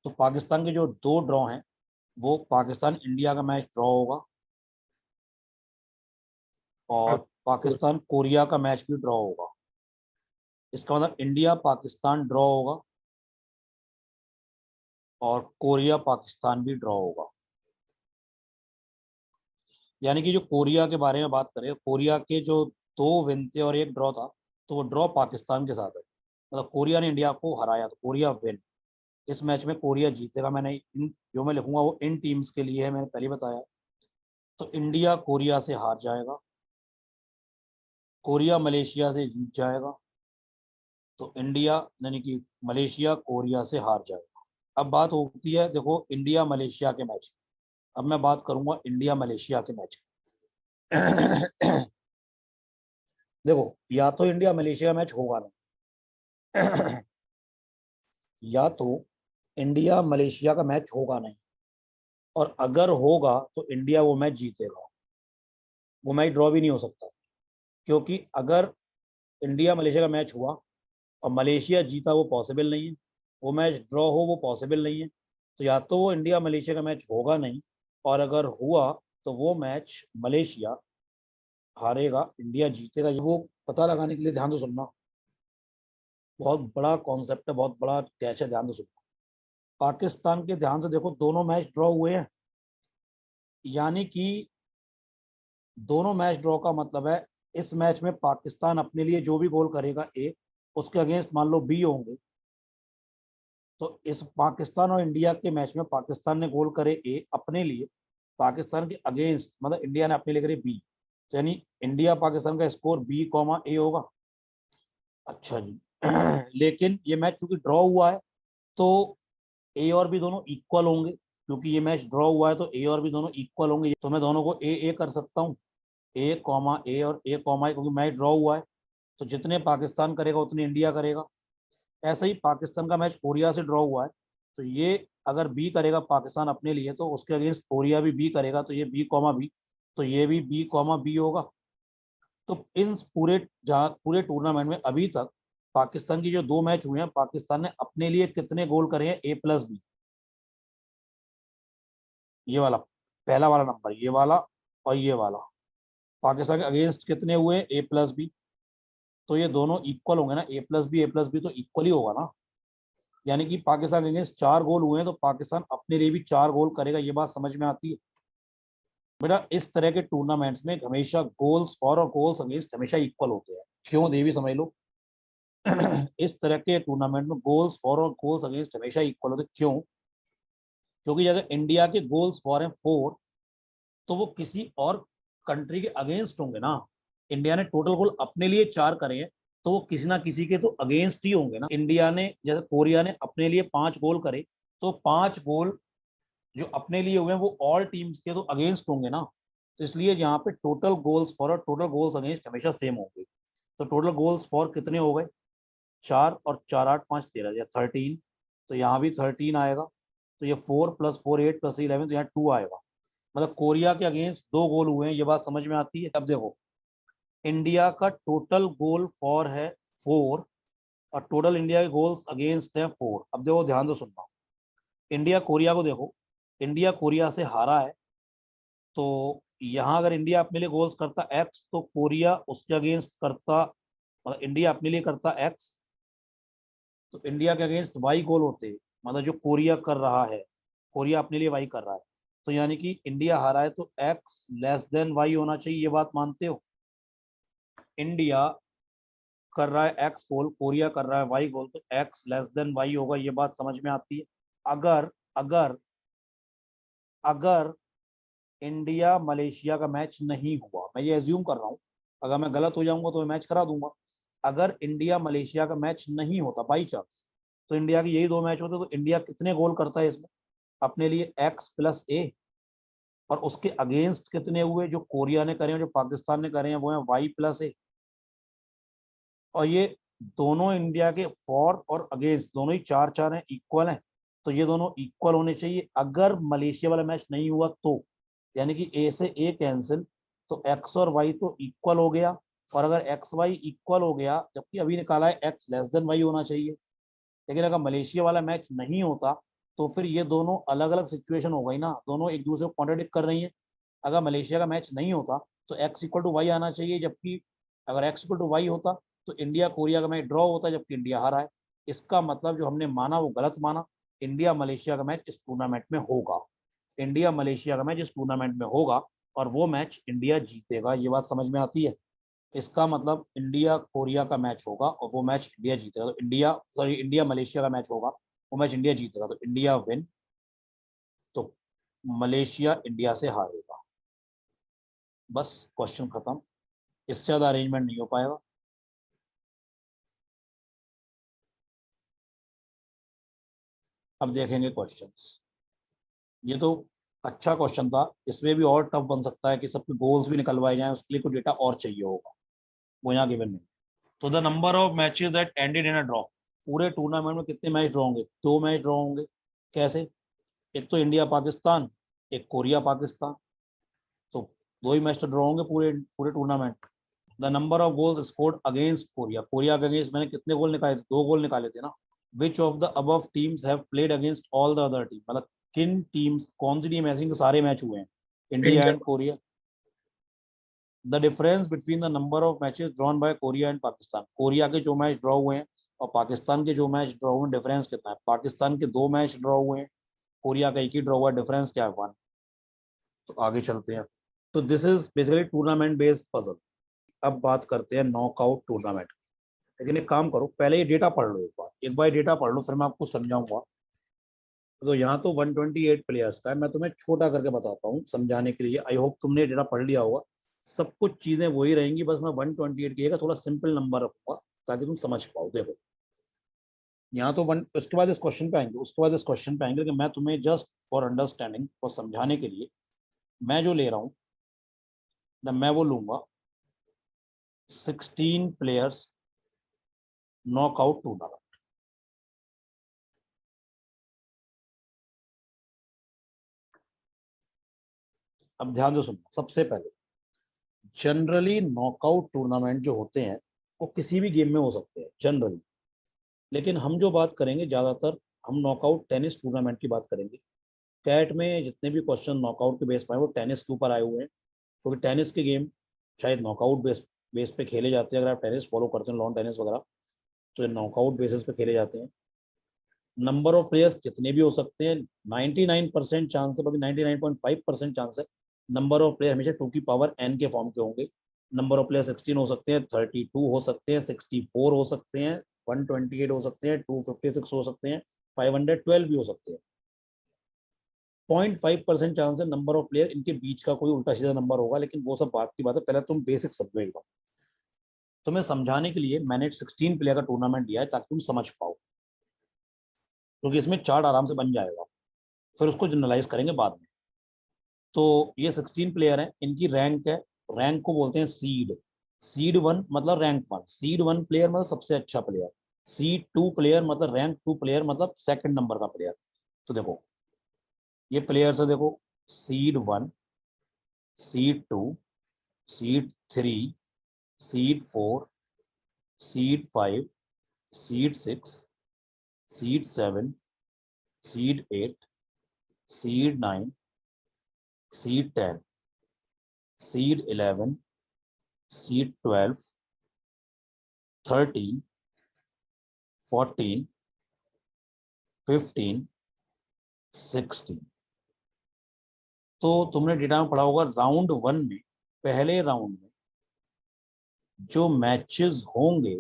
तो पाकिस्तान के जो 2 ड्रॉ हैं वो पाकिस्तान इंडिया का मैच ड्रॉ होगा और पाकिस्तान कोरिया का मैच भी ड्रॉ होगा। इसका मतलब इंडिया पाकिस्तान ड्रॉ होगा और कोरिया पाकिस्तान भी ड्रॉ होगा। यानी कि जो कोरिया के बारे में बात करें, कोरिया के जो 2 विन थे और 1 ड्रॉ था, तो वो ड्रॉ पाकिस्तान के साथ है। मतलब कोरिया ने इंडिया को हराया तो कोरिया विन। इस मैच में कोरिया जीतेगा। मैंने इन जो मैं लिखूंगा वो इन टीम्स के लिए है, मैंने पहले बताया। तो इंडिया कोरिया से हार जाएगा, कोरिया मलेशिया से जीत जाएगा, तो इंडिया यानी कि मलेशिया कोरिया से हार जाएगा। अब बात होती है, देखो इंडिया मलेशिया के मैच। अब मैं बात करूंगा इंडिया मलेशिया के मैच देखो या तो इंडिया मलेशिया मैच होगा नहीं या तो इंडिया मलेशिया का मैच होगा नहीं, और अगर होगा तो इंडिया वो मैच जीतेगा। वो मैच ड्रॉ भी नहीं हो सकता, क्योंकि अगर इंडिया मलेशिया का मैच हुआ और मलेशिया जीता वो पॉसिबल नहीं है, वो मैच ड्रॉ हो वो पॉसिबल नहीं है। तो या तो वो इंडिया मलेशिया का मैच होगा नहीं, और अगर हुआ तो वो मैच मलेशिया हारेगा इंडिया जीतेगा। ये वो पता लगाने के लिए ध्यान से सुनना, बहुत बड़ा कॉन्सेप्ट है, बहुत बड़ा कैच है, ध्यान से सुनना। पाकिस्तान के ध्यान से देखो, दोनों मैच ड्रॉ हुए हैं, यानी कि दोनों मैच ड्रॉ का मतलब है इस मैच में पाकिस्तान अपने लिए जो भी गोल करेगा ए, उसके अगेंस्ट मान लो बी होंगे। तो इस पाकिस्तान और इंडिया के मैच में पाकिस्तान ने गोल करे ए अपने लिए, पाकिस्तान के अगेंस्ट मतलब इंडिया ने अपने लिए करे बी, तो यानी इंडिया पाकिस्तान का स्कोर बी कॉमा ए होगा। अच्छा जी लेकिन ये मैच चूंकि ड्रॉ हुआ है तो ए और बी दोनों इक्वल होंगे, क्योंकि ये मैच ड्रॉ हुआ है तो ए और बी दोनों इक्वल होंगे। तो मैं दोनों को ए कर सकता हूँ, ए कॉमा ए और ए कॉमा ए, क्योंकि मैच ड्रॉ हुआ है तो जितने पाकिस्तान करेगा उतने इंडिया करेगा। ऐसा ही पाकिस्तान का मैच कोरिया से ड्रॉ हुआ है, तो ये अगर बी करेगा पाकिस्तान अपने लिए तो उसके अगेंस्ट कोरिया भी बी करेगा, तो ये बी कॉमा बी, तो ये भी बी कॉमा बी होगा। तो इन पूरे टूर्नामेंट में अभी तक पाकिस्तान की जो 2 मैच हुए हैं, पाकिस्तान ने अपने लिए कितने गोल करे हैं, ए प्लस बी। ये वाला पहला वाला नंबर, ये वाला और ये वाला, पाकिस्तान के अगेंस्ट कितने हुए, ए प्लस बी। तो ये दोनों इक्वल होंगे ना, ए प्लस बी तो इक्वल ही होगा ना। यानी कि पाकिस्तान के अगेंस्ट 4 गोल हुए हैं, तो पाकिस्तान अपने लिए भी 4 गोल करेगा। ये बात समझ में आती है बेटा। इस तरह के टूर्नामेंट्स में हमेशा गोल्स फॉर और गोल्स अगेंस्ट हमेशा इक्वल होते हैं। क्यों, ये भी समझ लो इस तरह के टूर्नामेंट में गोल्स फॉर और गोल्स अगेंस्ट हमेशा इक्वल होते हैं। क्यों? क्योंकि अगर इंडिया के गोल्स फॉर हैं 4, तो वो किसी और कंट्री के अगेंस्ट होंगे ना। इंडिया ने टोटल गोल अपने लिए 4 करे हैं, तो वो किसी ना किसी के तो अगेंस्ट ही होंगे ना। इंडिया ने जैसे कोरिया ने अपने लिए 5 गोल करे, तो 5 गोल जो अपने लिए हुए हैं वो ऑल टीम्स के तो अगेंस्ट होंगे ना। तो इसलिए यहाँ पे टोटल गोल्स फॉर और टोटल गोल्स अगेंस्ट हमेशा सेम होंगे। तो टोटल गोल्स फॉर कितने हो गए, 4 और 4 8 5 13 या 13, तो यहाँ भी 13 आएगा। तो ये 4 + 4 8 + 11, तो यहाँ 2 आएगा। मतलब कोरिया के अगेंस्ट 2 गोल हुए हैं, ये बात समझ में आती है। अब देखो इंडिया का टोटल गोल फॉर है 4 और टोटल इंडिया के गोल्स अगेंस्ट है 4। अब देखो ध्यान से सुनना, इंडिया कोरिया को देखो, इंडिया कोरिया से हारा है, तो यहाँ अगर इंडिया अपने लिए गोल्स करता एक्स तो कोरिया उसके अगेंस्ट करता, मतलब इंडिया अपने लिए करता एक्स तो इंडिया के अगेंस्ट वाई गोल होते, मतलब जो कोरिया कर रहा है, कोरिया अपने लिए वाई कर रहा है। तो यानी कि इंडिया हारा है तो एक्स लेस देन वाई होना चाहिए, ये बात मानते हो? इंडिया कर रहा है एक्स गोल, कोरिया कर रहा है वाई गोल, तो एक्स लेस देन वाई होगा। ये बात समझ में आती है। अगर अगर अगर इंडिया मलेशिया का मैच नहीं हुआ, मैं ये एज्यूम कर रहा हूँ, अगर मैं गलत हो जाऊंगा तो मैं मैच करा दूंगा। अगर इंडिया मलेशिया का मैच नहीं होता बाई चांस, तो इंडिया के यही 2 मैच होते, तो इंडिया कितने गोल करता है इसमें अपने लिए, एक्स + ए। और उसके अगेंस्ट कितने हुए, जो कोरिया ने करे हैं, जो पाकिस्तान ने करे हैं, वो है y+a। और ये दोनों इंडिया के फॉर और अगेंस्ट दोनों ही 4-4 हैं, इक्वल हैं। तो ये दोनों इक्वल होने चाहिए। अगर मलेशिया वाला मैच नहीं हुआ तो, यानी कि ए से ए कैंसिल, तो एक्स और वाई तो इक्वल हो गया। और अगर एक्स वाई इक्वल हो गया, जबकि अभी निकाला है एक्स लेस देन वाई होना चाहिए, लेकिन अगर मलेशिया वाला मैच नहीं होता तो फिर ये दोनों अलग अलग सिचुएशन हो गई ना, दोनों एक दूसरे को कॉन्ट्रडिक्ट कर रही हैं। अगर मलेशिया का मैच नहीं होता तो एक्स इक्वल टू वाई आना चाहिए, जबकि अगर एक्स इक्वल टू वाई होता तो इंडिया कोरिया का मैच ड्रॉ होता, जबकि इंडिया हारा है। इसका मतलब जो हमने माना वो गलत माना। इंडिया मलेशिया का मैच इस टूर्नामेंट में होगा, इंडिया मलेशिया का मैच इस टूर्नामेंट में होगा, और वो मैच इंडिया जीतेगा। ये बात समझ में आती है? इसका मतलब इंडिया कोरिया का मैच होगा और वो मैच इंडिया जीतेगा। तो इंडिया मलेशिया का मैच होगा, वो मैच इंडिया जीतेगा, तो इंडिया विन। तो मलेशिया इंडिया से हारेगा। बस क्वेश्चन खत्म, इससे ज्यादा अरेंजमेंट नहीं हो पाएगा। अब देखेंगे क्वेश्चंस। ये तो अच्छा क्वेश्चन था, इसमें भी और टफ बन सकता है कि सबके गोल्स भी निकलवाए जाएं, उसके लिए कुछ डेटा और चाहिए होगा, वो यहाँ गिवन नहीं। तो the number of matches that ended in a draw, पूरे टूर्नामेंट में कितने मैच ड्रॉ होंगे? 2 मैच ड्रॉ होंगे। कैसे? एक तो इंडिया पाकिस्तान, एक कोरिया पाकिस्तान, तो 2 ही मैच तो ड्रॉ होंगे पूरे पूरे tournament. The number of goals scored against Korea, Korea के अगेंस्ट मैंने कितने गोल निकाले थे? 2 गोल निकाले थे ना। Which of the above teams have played against all the other team, मतलब किन टीम्स, कौन सी टीम ऐसी सारे मैच हुए हैं India India. And Korea. The difference between the number of matches drawn by Korea and Pakistan, Korea के जो match draw हुए हैं और पाकिस्तान के जो मैच ड्रॉ हुए हैं, डिफरेंस कितना है? पाकिस्तान के 2 मैच ड्रॉ हुए हैं, कोरिया का 1 ही ड्रॉ हुआ है, डिफरेंस क्या है? 1। तो आगे चलते हैं। तो this is basically tournament based puzzle. अब बात करते हैं नॉकआउट टूर्नामेंट। लेकिन एक काम करो, पहले ये डेटा पढ़ लो, एक बार डेटा पढ़ लो, फिर मैं आपको समझाऊंगा। तो यहाँ तो 128 प्लेयर्स का है, मैं तुम्हें छोटा करके बताता हूँ समझाने के लिए। आई होप तुमने डेटा पढ़ लिया होगा, सब कुछ चीजें वही रहेंगी, बस मैं 128 की जगह थोड़ा सिंपल नंबर रखूंगा ताकि तुम समझ पाओ। देखो यहाँ तो उसके बाद इस क्वेश्चन पे आएंगे, उसके बाद इस क्वेश्चन पे आएंगे, लेकिन मैं तुम्हें जस्ट फॉर अंडरस्टैंडिंग और समझाने के लिए मैं जो ले रहा हूँ ना, मैं वो लूंगा 16 प्लेयर्स नॉकआउट टूर्नामेंट। अब ध्यान से सुनना, सबसे पहले जनरली नॉकआउट टूर्नामेंट जो होते हैं वो किसी भी गेम में हो सकते हैं जनरली, लेकिन हम जो बात करेंगे ज्यादातर, हम नॉकआउट टेनिस टूर्नामेंट की बात करेंगे। कैट में जितने भी क्वेश्चन नॉकआउट के बेस पर हैं वो टेनिस के ऊपर आए हुए हैं, क्योंकि टेनिस के गेम शायद नॉकआउट बेस पे खेले जाते हैं। अगर आप टेनिस फॉलो करते हैं, लॉन टेनिस वगैरह, तो ये नॉकआउट बेसिस पे खेले जाते हैं। नंबर ऑफ प्लेयर्स कितने भी हो सकते हैं, 99% चांस है, बल्कि 99.5% चांस है नंबर ऑफ प्लेयर हमेशा 2 की पावर n के फॉर्म के होंगे। नंबर ऑफ प्लेयर 16 हो सकते हैं, 32 हो सकते हैं, 64 हो सकते हैं, 128 हो सकते हैं, 256 हो सकते हैं, 512 भी हो सकते हैं। 0.5% चांस है नंबर ऑफ प्लेयर इनके बीच का कोई उल्टा सीधा नंबर होगा, लेकिन वो सब बात की बात है, पहले तुम बेसिक समझो एक बार। तुम्हें समझाने के लिए मैंने 16 प्लेयर का टूर्नामेंट दिया है ताकि तुम समझ पाओ, क्योंकि इसमें चार्ट आराम से बन जाएगा, फिर उसको जनरलाइज करेंगे बाद में। तो ये 16 प्लेयर हैं, इनकी रैंक है, रैंक को बोलते हैं सीड। सीड 1 मतलब रैंक 1, सीड 1 प्लेयर मतलब सबसे अच्छा प्लेयर, सीड 2 प्लेयर मतलब रैंक 2 प्लेयर मतलब सेकंड नंबर का प्लेयर। तो देखो ये प्लेयर्स है, देखो seed 1, seed 2, seed 3, seed 4, seed 5, seed 6, seed 7, seed 8, seed 9, seed 10, seed 11, seed 12, 13, 14, 15, 16। तो तुमने डेटा में पढ़ा होगा राउंड 1 में, पहले राउंड में जो मैचेस होंगे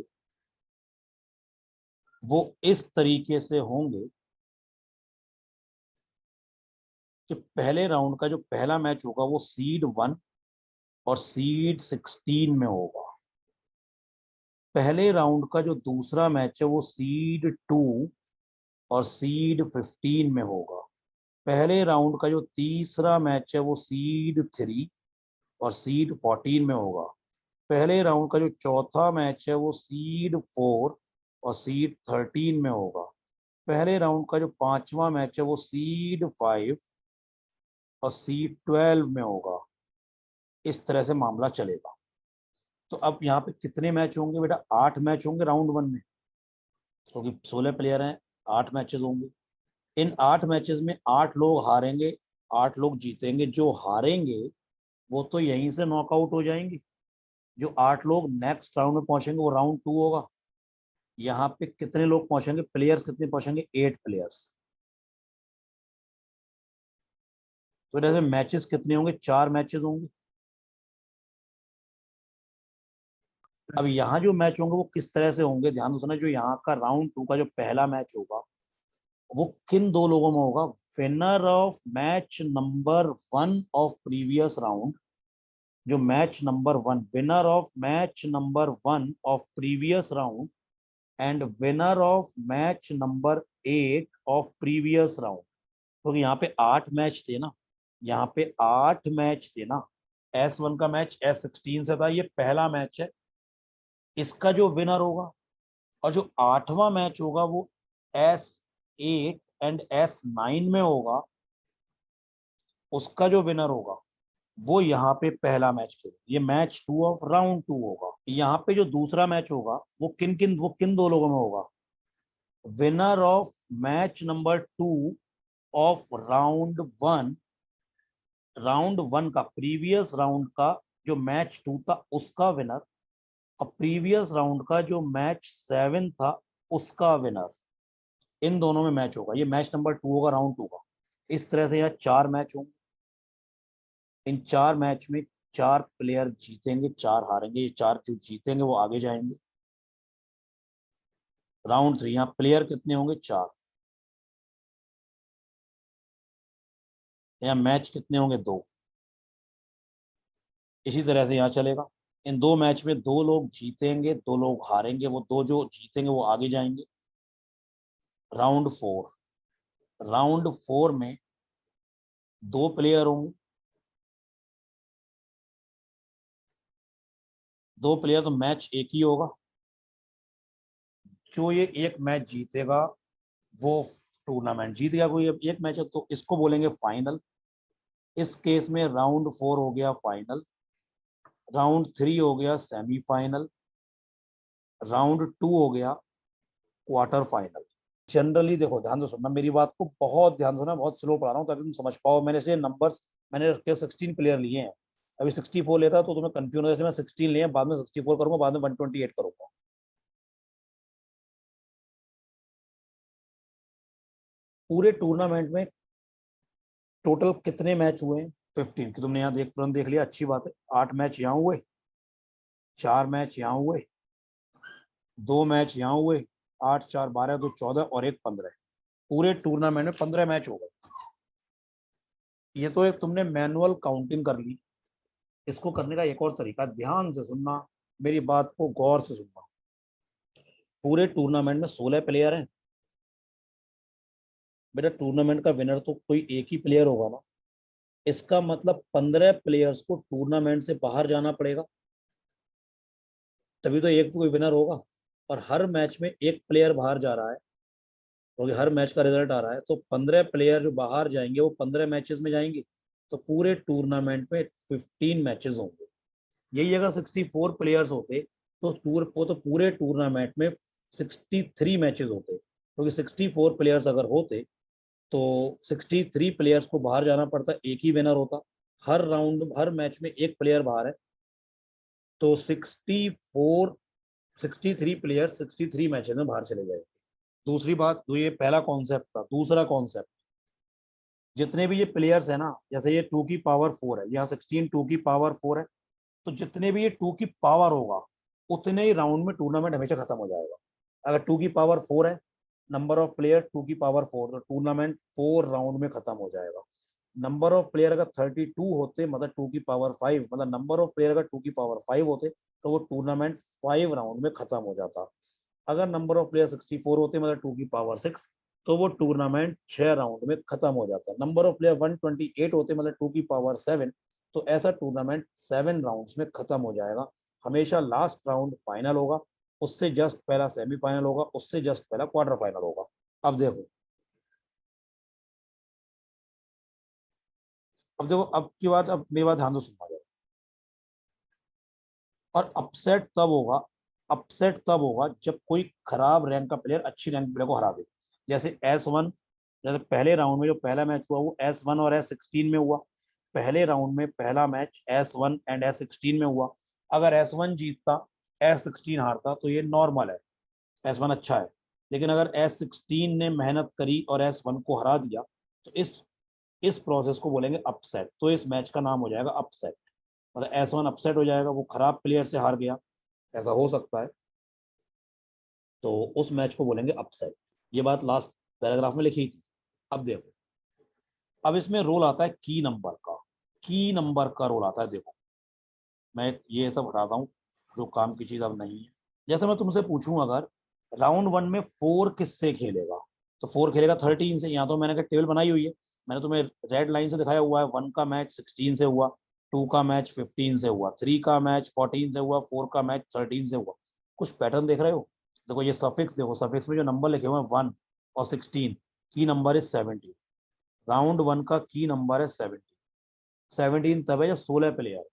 वो इस तरीके से होंगे कि पहले राउंड का जो पहला मैच होगा वो सीड 1 और सीड 16 में होगा। पहले राउंड का जो दूसरा मैच है वो सीड 2 और सीड 15 में होगा। पहले राउंड का जो तीसरा मैच है वो सीड 3 और सीड 14 में होगा। पहले राउंड का जो चौथा मैच है वो सीड 4 और सीड 13 में होगा। पहले राउंड का जो पांचवा मैच है वो सीड 5 और सीड 12 में होगा। इस तरह से मामला चलेगा। तो अब यहाँ पे कितने मैच होंगे बेटा? 8 मैच होंगे राउंड 1 में, क्योंकि 16 प्लेयर हैं, 8 मैचेस होंगे। इन 8 मैचेस में 8 लोग हारेंगे, 8 लोग जीतेंगे। जो हारेंगे वो तो यहीं से नॉकआउट हो जाएंगे। जो 8 लोग नेक्स्ट राउंड में पहुंचेंगे वो राउंड 2 होगा। यहाँ पे कितने लोग पहुंचेंगे? प्लेयर्स कितने पहुंचेंगे? 8 प्लेयर्स। तो जैसे मैचेस कितने होंगे? 4 मैचेस होंगे। अब यहाँ जो मैच होंगे वो किस तरह से होंगे, ध्यान दो सुना। जो यहाँ का राउंड 2 का जो पहला मैच होगा वो किन दो लोगों में होगा? Winner of match number 1 of previous round, जो match number 1, winner of match number 1 of previous round and winner of match number 8 of previous round. क्योंकि यहाँ पे 8 मैच थे ना, यहाँ पे 8 मैच थे ना। S1 का मैच S16 से था, ये पहला मैच है। इसका जो विनर होगा और जो 8वां मैच होगा वो S8 एंड S9 में होगा, उसका जो विनर होगा वो यहाँ पे पहला मैच खेले। ये मैच 2 ऑफ राउंड 2 होगा। यहाँ पे जो दूसरा मैच होगा वो किन दो लोगों में होगा? Winner of match number 2 of round 1, round 1 का प्रीवियस राउंड का जो मैच 2 था उसका विनर, और प्रीवियस राउंड का जो मैच 7 था उसका विनर। इन दोनों में मैच होगा। ये मैच नंबर 2 होगा राउंड 2 का। इस तरह से यहाँ 4 मैच होंगे। इन 4 मैच में 4 प्लेयर जीतेंगे, 4 हारेंगे। ये 4 जो जीतेंगे वो आगे जाएंगे राउंड 3। यहाँ प्लेयर कितने होंगे? 4। यहाँ मैच कितने होंगे? 2। इसी तरह से यहाँ चलेगा। इन 2 मैच में 2 लोग जीतेंगे, 2 लोग हारेंगे। वो 2 जो जीतेंगे वो आगे जाएंगे राउंड 4। राउंड 4 में 2 प्लेयर होंगे, 2 प्लेयर, तो मैच एक ही होगा। जो ये एक मैच जीतेगा वो टूर्नामेंट जीत गया। कोई एक मैच है तो इसको बोलेंगे फाइनल। इस केस में राउंड 4 हो गया फाइनल, राउंड 3 हो गया सेमीफाइनल, राउंड 2 हो गया क्वार्टर फाइनल। जनरली देखो, ध्यान से सुनना मेरी बात को, बहुत ध्यान सुनना, बहुत स्लो पढ़ा रहा हूँ ताकि तुम समझ पाओ। मैंने से नंबर्स मैंने रखे 16 प्लेयर लिए हैं। अभी 64 लेता तो तुम्हें कंफ्यूज हो, जैसे मैं 16 लिए, बाद में 64 करूंगा, बाद में 128 करूंगा। पूरे टूर्नामेंट में टोटल कितने मैच हुए हैं? 15 की तुमने यहाँ तुरंत देख लिया, अच्छी बात है। 8 मैच यहाँ हुए, 4 मैच यहाँ हुए, 2 मैच यहाँ हुए, 8 4 12, 2 14 और 1 15। पूरे टूर्नामेंट में 15 मैच हो गए। ये तो एक तुमने मैनुअल काउंटिंग कर ली। इसको करने का एक और तरीका, ध्यान से सुनना, मेरी बात को गौर से सुनना। पूरे टूर्नामेंट में 16 प्लेयर हैं बेटा। टूर्नामेंट का विनर तो कोई एक ही प्लेयर होगा ना। इसका मतलब 15 प्लेयर्स को टूर्नामेंट से बाहर जाना पड़ेगा, तभी तो एक कोई विनर होगा। और हर मैच में एक प्लेयर बाहर जा रहा है, क्योंकि हर मैच का रिजल्ट आ रहा है। तो 15 प्लेयर जो बाहर जाएंगे वो 15 मैचेस में जाएंगे। तो पूरे टूर्नामेंट में 15 मैचेस होंगे। यही अगर 64 प्लेयर्स होते तो पूरे टूर्नामेंट में 63 मैचेस होते, क्योंकि 64 प्लेयर्स अगर होते तो 63 प्लेयर्स को बाहर जाना पड़ता, एक ही विनर होता। हर राउंड हर मैच में एक प्लेयर बाहर है, तो 63 प्लेयर 63 मैचेस में बाहर चले जाएंगे। दूसरी बात, तो ये पहला कॉन्सेप्ट था। दूसरा कॉन्सेप्ट, जितने भी ये प्लेयर्स है ना, जैसे ये 2 की पावर 4 है, यहाँ 16 2 की पावर 4 है, तो जितने भी ये 2 की पावर होगा उतने ही राउंड में टूर्नामेंट हमेशा खत्म हो जाएगा। अगर 2 की पावर 4 है, नंबर ऑफ प्लेयर 2 की पावर 4, तो टूर्नामेंट 4 राउंड में खत्म हो जाएगा। नंबर ऑफ प्लेयर अगर 32 होते, मतलब 2 की पावर 5, मतलब नंबर ऑफ प्लेयर अगर 2 की पावर 5 होते तो वो टूर्नामेंट 5 राउंड में खत्म हो जाता। अगर नंबर ऑफ प्लेयर 64 होते, मतलब 2 की पावर 6, तो वो टूर्नामेंट 6 राउंड में खत्म हो जाता है। नंबर ऑफ प्लेयर 128 होते हैं, मतलब 2 की पावर 7, तो ऐसा टूर्नामेंट 7 राउंड्स में खत्म हो जाएगा। हमेशा लास्ट राउंड फाइनल होगा, उससे जस्ट पहला सेमीफाइनल होगा, उससे जस्ट पहला क्वार्टर फाइनल होगा। अब देखो, अब की बात, अब मेरी बात ध्यान से सुनना जाए। और अपसेट तब होगा जब कोई खराब रैंक का प्लेयर अच्छी रैंक प्लेयर को हरा दे। जैसे S1, जैसे पहले राउंड में जो पहला मैच हुआ वो S1 और S16 में हुआ। पहले राउंड में पहला मैच S1 एंड S16 में हुआ। अगर S1 जीतता, S16 हारता, तो ये नॉर्मल है, S1 अच्छा है। लेकिन अगर S16 ने मेहनत करी और S1 को हरा दिया, तो इस प्रोसेस को बोलेंगे अपसेट। तो इस मैच का नाम हो जाएगा अपसेट। मतलब S1 अपसेट हो जाएगा, वो खराब प्लेयर से हार गया, ऐसा हो सकता है, तो उस मैच को बोलेंगे अपसेट। ये बात लास्ट पैराग्राफ में लिखी थी। अब देखो, अब इसमें रोल आता है की नंबर का। की नंबर का रोल आता है। देखो, मैं ये सब हटाता हूँ जो काम की चीज अब नहीं है। जैसे मैं तुमसे पूछूं, अगर राउंड 1 में 4 किससे खेलेगा, तो 4 खेलेगा 13 से। यहाँ तो मैंने टेबल बनाई हुई है, मैंने तुम्हें रेड लाइन से दिखाया हुआ है। 1 का मैच 16 से हुआ, 2 का मैच 15 से हुआ, 3 का मैच 14 से हुआ, 4 का मैच 13 से हुआ। कुछ पैटर्न देख रहे हो? देखो ये सफिक्स, देखो सफिक्स में जो नंबर लिखे हुए हैं 1 और 16, की नंबर इज 70। राउंड 1 का की नंबर है 17 तब है जब 16 प्लेयर।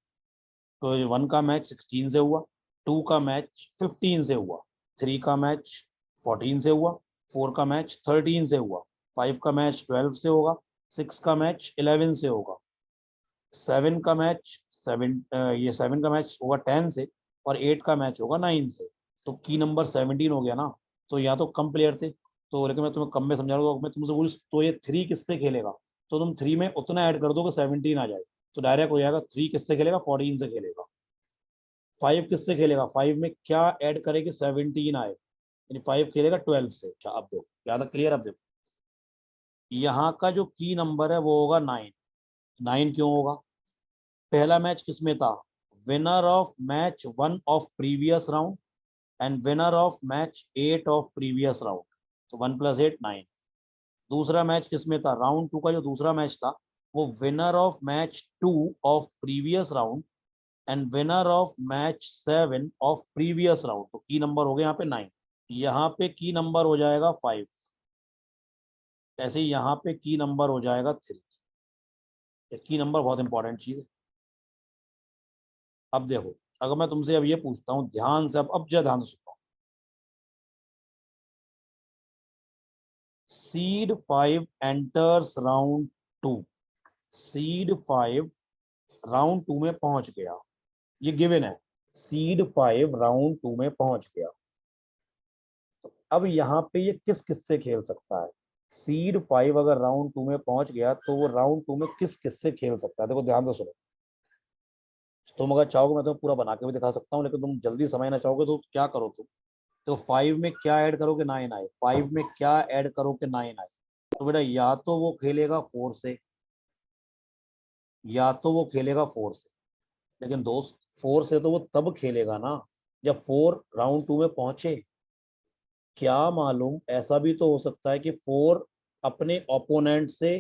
तो 1 का मैच 16 से हुआ, 2 का मैच 15 से हुआ, 3 का मैच 14 से हुआ, 4 का मैच 13 से हुआ, 5 का मैच 12 से होगा, 6 का मैच 11 से होगा, 7 का मैच होगा 10 से, और 8 का मैच होगा 9 से। तो की नंबर 17 हो गया ना। तो या तो कम प्लेयर थे, तो लेकिन मैं तुम्हें कम में समझा रहा हूँ। मैं तुमसे बोलूँ तो ये 3 किससे खेलेगा, तो तुम 3 में उतना ऐड कर दो कि 17 आ जाए, तो डायरेक्ट हो जाएगा। 3 किससे खेलेगा, 14 से खेलेगा। 5 किससे खेलेगा, 5 में क्या ऐड करे कि 17 आए, यानी 5 खेलेगा 12 से। अच्छा, अब देखो, ज्यादा क्लियर। अब देखो, यहाँ का जो की नंबर है वो होगा 9। 9 क्यों होगा? पहला मैच किसमें था? Winner of match 1 of previous round and winner of match 8 of previous round, तो 1 + 8 9। दूसरा मैच किसमें था? राउंड 2 का जो दूसरा मैच था वो winner of match 2 of previous round and winner of match 7 of previous round, तो की नंबर हो गया यहाँ पे 9। यहाँ पे की नंबर हो जाएगा 5, ऐसे ही यहाँ पे की नंबर हो जाएगा 3। की नंबर बहुत इंपॉर्टेंट चीज है। अब देखो, अगर मैं तुमसे अब ये पूछता हूँ ध्यान से, अब जरा ध्यान से सुनो। Seed 5 enters round 2। Seed 5 round 2 में पहुंच गया, ये गिवन है। सीड 5 राउंड 2 में पहुंच गया। अब यहाँ पे ये किस किस से खेल सकता है? सीड 5 अगर राउंड 2 में पहुंच गया तो वो राउंड 2 में किस किस से खेल सकता है? देखो ध्यान से सुनो। तुम अगर चाहोगे मैं तो पूरा बना के भी दिखा सकता हूँ, लेकिन तुम जल्दी समझना चाहोगे तो क्या करो तुम, तो 5 में क्या ऐड करोगे? 9 आए। 5 में क्या ऐड करोगे? 9 आए। तो बेटा या तो वो खेलेगा 4 से, या तो वो खेलेगा 4 से। लेकिन दोस्त, 4 से तो वो तब खेलेगा ना जब 4 राउंड 2 में पहुंचे। क्या मालूम, ऐसा भी तो हो सकता है कि 4 अपने ओपोनेंट से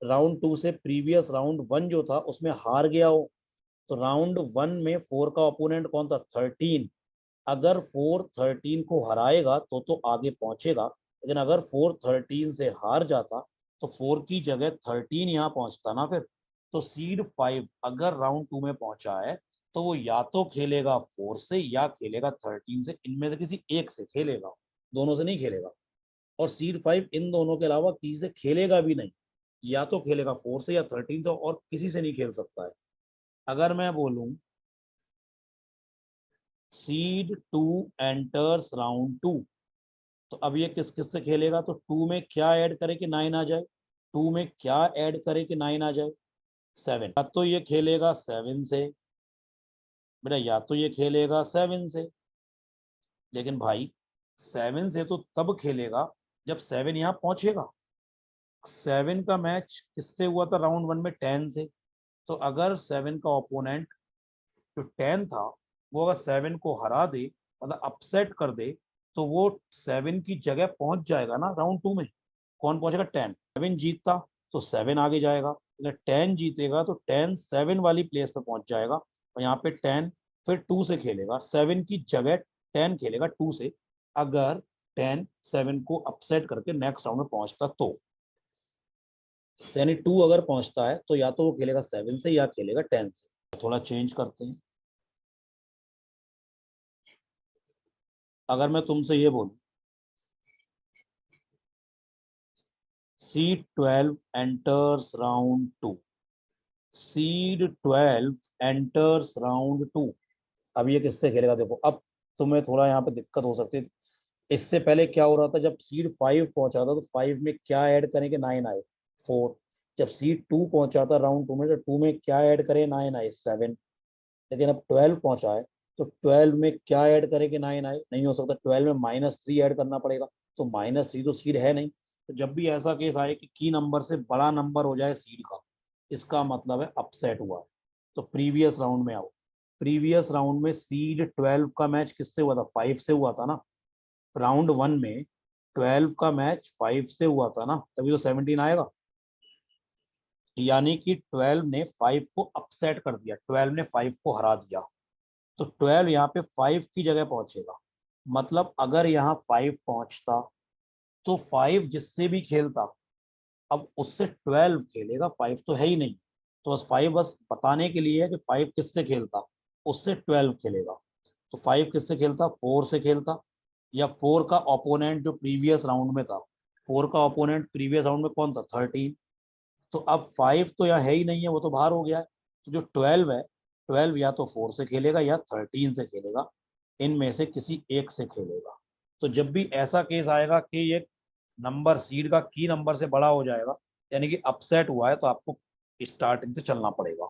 राउंड 2 से प्रीवियस राउंड 1 जो था उसमें हार गया हो। तो राउंड 1 में 4 का ओपोनेंट कौन था? 13। अगर 4 13 को हराएगा तो आगे पहुंचेगा। लेकिन अगर 4 13 से हार जाता तो 4 की जगह 13 यहाँ पहुंचता ना फिर। तो सीड 5 अगर राउंड 2 में पहुंचा है तो वो या तो खेलेगा 4 से या खेलेगा 13 से, इनमें से किसी एक से खेलेगा, दोनों से नहीं खेलेगा। और सीड 5 इन दोनों के अलावा किसी से खेलेगा भी नहीं, या तो खेलेगा 4 से या 13 से, और किसी से नहीं खेल सकता है। अगर मैं बोलूं सीड 2 एंटर्स राउंड 2, तो अब ये किस किस से खेलेगा? तो 2 में क्या ऐड करे कि 9 आ जाए? 2 में क्या ऐड करे कि 9 आ जाए? 7। या तो ये खेलेगा 7 से, बेटा या तो ये खेलेगा 7 से। लेकिन भाई 7 से तो तब खेलेगा जब 7 यहाँ पहुंचेगा। 7 का मैच किससे हुआ था राउंड 1 में? 10 से। तो अगर 7 का ओपोनेंट जो 10 था वो अगर 7 को हरा दे, मतलब अपसेट कर दे, तो वो 7 की जगह पहुंच जाएगा ना राउंड 2 में। कौन पहुंचेगा? 10। 7 जीतता तो 7 आगे जाएगा, अगर 10 जीतेगा तो 10 7 वाली प्लेस पे पहुंच जाएगा, और यहाँ पे 10 फिर 2 से खेलेगा, 7 की जगह 10 खेलेगा 2 से, अगर 10 7 को अपसेट करके नेक्स्ट राउंड में पहुंचता तो यानी 2 अगर पहुंचता है तो या तो वो खेलेगा 7 से या खेलेगा 10 से। थोड़ा चेंज करते हैं। अगर मैं तुमसे ये बोलूं seed 12 enters round 2, seed 12 enters round 2, अब ये किससे खेलेगा? देखो अब तुम्हें थोड़ा यहाँ पे दिक्कत हो सकती है। इससे पहले क्या हो रहा था, जब सीड 5 पहुंचा था तो 5 में क्या ऐड करेंगे? 9 आए 4। जब सीड 2 पहुंचा था राउंड 2 में तो 2 में क्या ऐड करें? 9 आए 7। लेकिन अब 12 पहुंचा है तो 12 में क्या ऐड करेंगे? 9 आए, नहीं हो सकता। 12 में -3 ऐड करना पड़ेगा, तो -3 तो सीड है नहीं। तो जब भी ऐसा केस आए कि की नंबर से बड़ा नंबर हो जाए सीड का, इसका मतलब है अपसेट हुआ है। तो प्रीवियस राउंड में आओ। प्रीवियस राउंड में सीड 12 का मैच किससे हुआ था? 5 से हुआ था ना। राउंड 1 में 12 का मैच 5 से हुआ था ना, तभी तो 17 आएगा। यानी कि 12 ने 5 को अपसेट कर दिया, 12 ने 5 को हरा दिया, तो 12 यहाँ पे 5 की जगह पहुंचेगा। मतलब अगर यहाँ 5 पहुंचता तो 5 जिससे भी खेलता, अब उससे 12 खेलेगा, 5 तो है ही नहीं, तो बस 5 बस बताने के लिए है कि 5 किससे खेलता, उससे 12 खेलेगा। तो 5 किससे खेलता? 4 से खेलता, या 4 का ओपोनेंट जो प्रीवियस राउंड में था, 4 का ओपोनेंट प्रीवियस राउंड में कौन था? 13। तो अब 5 तो यहाँ है ही नहीं है, वो तो बाहर हो गया है। तो जो 12 है, 12 या तो 4 से खेलेगा या 13 से खेलेगा, इनमें से किसी एक से खेलेगा। तो जब भी ऐसा केस आएगा कि ये नंबर सीड का की नंबर से बड़ा हो जाएगा, यानी कि अपसेट हुआ है, तो आपको स्टार्टिंग से चलना पड़ेगा।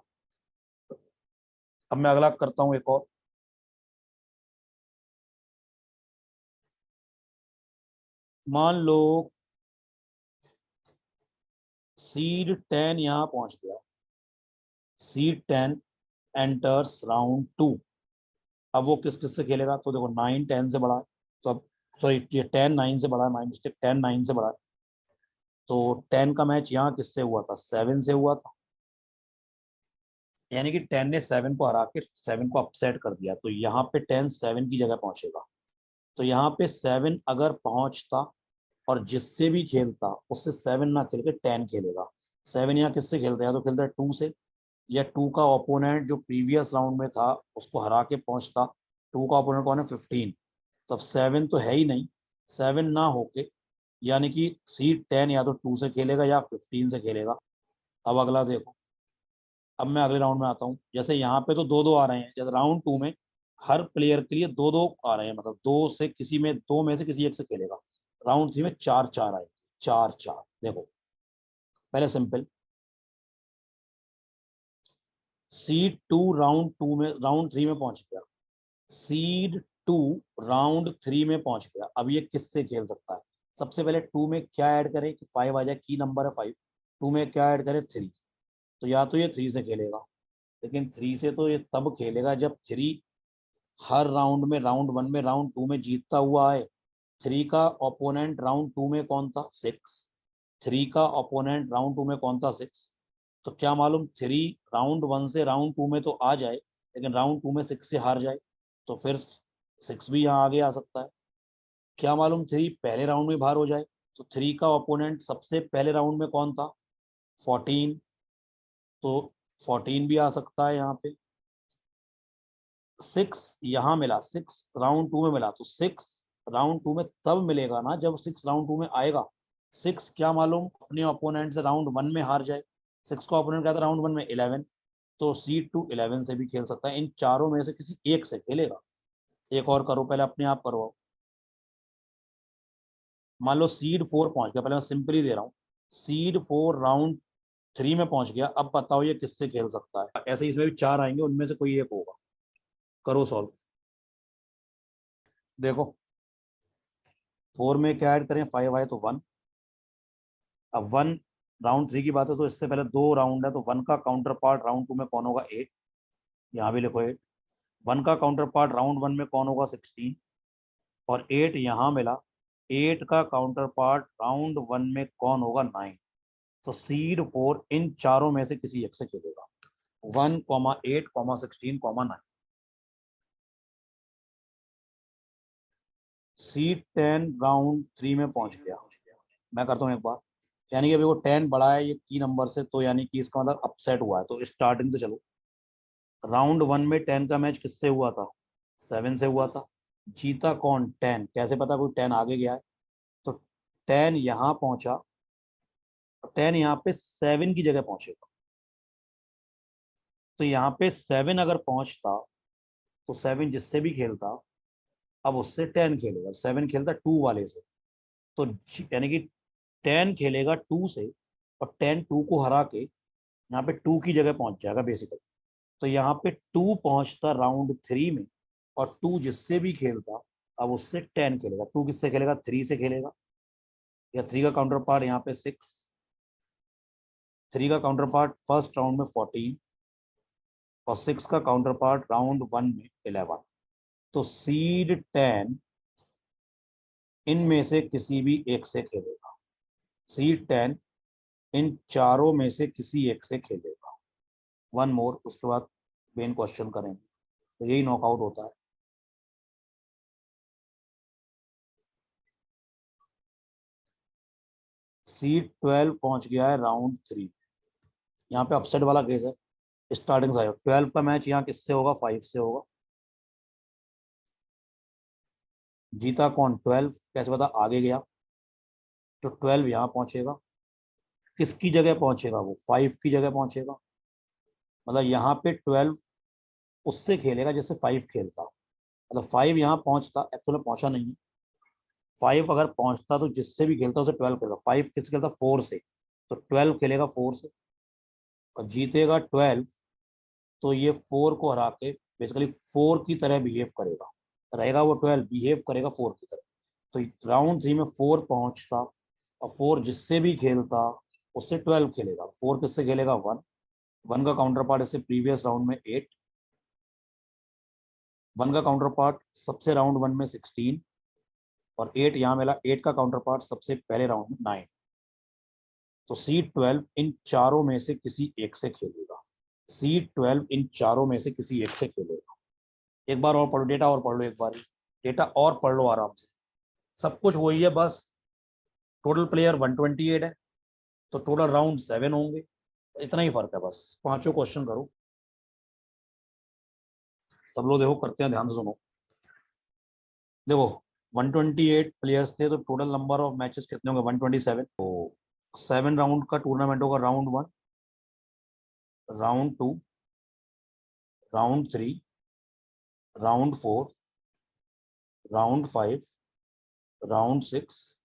अब मैं अगला करता हूं एक और। मान लो सीड 10 यहां पहुंच गया, सीड 10 एंटर्स राउंड 2। अब वो किस किस से खेलेगा? तो देखो 9 10 से बड़ा है, तो अब सॉरी ये 10 9 से बड़ा है, माई मिस्टेक, 10 9 से बड़ा है। तो 10 का मैच यहाँ किससे हुआ था? 7 से हुआ था, यानी कि 10 ने 7 को हरा के 7 को अपसेट कर दिया, तो यहाँ पे 10 7 की जगह पहुंचेगा। तो यहाँ पे 7 अगर पहुंचता और जिससे भी खेलता उससे 7 ना खेल के 10 खेलेगा। 7 यहाँ किससे खेलता है? या तो खेलता है 2 से, या 2 का ओपोनेंट जो प्रीवियस राउंड में था उसको हरा के पहुंचता। 2 का ओपोनेंट कौन है? 15। तो अब 7 तो है ही नहीं, 7 ना होके यानी कि सीड 10 या तो 2 से खेलेगा या 15 से खेलेगा। अब अगला देखो। अब मैं अगले राउंड में आता हूँ। जैसे यहाँ पे तो 2-2 आ रहे हैं, जैसे राउंड 2 में हर प्लेयर के लिए 2-2 आ रहे हैं, मतलब दो में से किसी एक से खेलेगा। राउंड 3 में 4-4 आए, 4-4। देखो पहले सिंपल, सीड 2 राउंड 3 में पहुंच गया, सीड 2 राउंड 3 में पहुंच गया। अब ये किससे खेल सकता है? सबसे पहले 2 में क्या ऐड करें कि 5 आ जाए, की नंबर है 5। 2 में क्या ऐड करें? 3। तो या तो ये 3 से खेलेगा, लेकिन 3 से तो ये तब खेलेगा जब 3 हर राउंड में, राउंड 1 में, राउंड 2 में जीतता हुआ आए। 3 का ओपोनेंट राउंड 2 में कौन था? 6। 3 का ओपोनेंट राउंड 2 में कौन था? 6। तो क्या मालूम 3 राउंड 1 से राउंड 2 में तो आ जाए, लेकिन राउंड 2 में 6 से हार जाए, तो फिर 6 भी यहाँ आगे आ सकता है। क्या मालूम 3 पहले राउंड में बाहर हो जाए, तो 3 का ओपोनेंट सबसे पहले राउंड में कौन था? 14। तो 14 भी आ सकता है यहाँ पे। 6 यहाँ मिला, 6 राउंड 2 में मिला, तो 6 राउंड 2 में तब मिलेगा ना जब 6 राउंड 2 में आएगा। 6 क्या मालूम अपने ओपोनेंट से राउंड 1 में हार जाए। 6 का ओपोनेंट क्या था राउंड 1 में? 11। तो सीड 2 11 से भी खेल सकता है, इन चारों में से किसी एक से खेलेगा। एक और करो, पहले अपने आप करो। मान लो सीड 4 पहुंच गया, पहले मैं सिंपली दे रहा हूँ। सीड 4 राउंड 3 में पहुंच गया, अब बताओ ये किससे खेल सकता है? ऐसे इसमें भी 4 आएंगे, उनमें से कोई एक होगा। करो सॉल्व। देखो 4 में क्या ऐड करें? 5 आए तो 1। अब 1 राउंड 3 की बात है, तो इससे पहले 2 राउंड है, तो 1 का काउंटर पार्ट राउंड 2 में कौन होगा? 8। यहाँ भी लिखो 8। 1 का काउंटर पार्ट राउंड 1 में कौन होगा? 16। और 8 यहाँ मिला, 8 का काउंटर पार्ट राउंड 1 में कौन होगा? 9। तो सीड 4 इन चारों में से किसी एक से खेलेगा, 1, 8, 16, 9। सीड 10 राउंड 3 में पहुंच गया। मैं करता हूँ एक बार, यानी कि अभी वो 10 बड़ा है ये की नंबर से, तो यानी कि इसका मतलब अपसेट हुआ है। तो स्टार्टिंग तो चलो, राउंड 1 में 10 का मैच किससे हुआ था? 7 से हुआ था। जीता कौन? 10। कैसे पता कोई 10 आगे गया है? तो 10 यहाँ पहुंचा, 10 यहाँ पे 7 की जगह पहुंचेगा। तो यहाँ पे 7 अगर पहुंचता तो 7 जिससे भी खेलता, अब उससे 10 खेलेगा। 7 खेलता 2 वाले से, तो यानी कि 10 खेलेगा 2 से, और 10 2 को हरा के यहाँ पे 2 की जगह पहुंच जाएगा बेसिकली। तो यहाँ पे 2 पहुंचता राउंड 3 में, और 2 जिससे भी खेलता अब उससे 10 खेलेगा। 2 किससे खेलेगा? 3 से खेलेगा, या 3 का काउंटर पार्ट यहाँ पे 6, 3 का काउंटर पार्ट फर्स्ट राउंड में 14, और 6 का काउंटर पार्ट राउंड 1 में 11। तो सीड 10 इनमें से किसी भी एक से खेलेगा। सीड 10 इन चारों में से किसी एक से खेलेगा। वन मोर, उसके बाद मेन क्वेश्चन करेंगे। तो यही नॉकआउट होता है। सीड 12 पहुंच गया है राउंड 3। यहाँ पे अपसेट वाला केस है, स्टार्टिंग से 12 का मैच यहाँ किससे होगा? 5 से होगा। जीता कौन? 12। कैसे पता? आगे गया, तो 12 यहाँ पहुंचेगा। किसकी जगह पहुंचेगा? वो 5 की जगह पहुंचेगा। मतलब यहाँ पे 12 उससे खेलेगा जिससे 5 खेलता। मतलब 5 यहाँ पहुंचता, एक्चुअली पहुंचा नहीं है। 5 अगर पहुंचता तो जिससे भी खेलता उसे 12 खेलेगा। 5 किससे खेलता? 4 से, तो 12 खेलेगा 4 से, और जीतेगा 12। तो ये 4 को हरा के बेसिकली 4 की तरह बिहेव करेगा, रहेगा वो 12, बिहेव करेगा 4 की तरह। तो राउंड 3 में 4 पहुंचता, और 4 जिससे भी खेलता उससे 12 खेलेगा। 4 किससे खेलेगा? 1, 1 का काउंटर पार्ट इससे प्रीवियस राउंड में 8, 1 का काउंटर पार्ट सबसे राउंड 1 में 16, और 8 यहाँ मिला, 8 का काउंटर पार्ट सबसे पहले राउंड में 9। तो सीड 12 इन चारों में से किसी एक से खेलेगा। सीड 12 इन चारों में से किसी एक से खेलेगा। एक बार और पढ़ो डेटा, और पढ़ लो एक बार, डेटा और पढ़ लो आराम से। सब कुछ वही है, बस टोटल प्लेयर 128 है, तो टोटल राउंड 7 होंगे। इतना ही फर्क है बस। पांचों क्वेश्चन करो, सब लोग देखो करते हैं, ध्यान से सुनो। देखो 128 प्लेयर्स थे, तो टोटल नंबर ऑफ मैचेस कितने होंगे? 127। तो 7 राउंड का टूर्नामेंट होगा। Round 1, round 2, round 3, round 4, round 5, round 6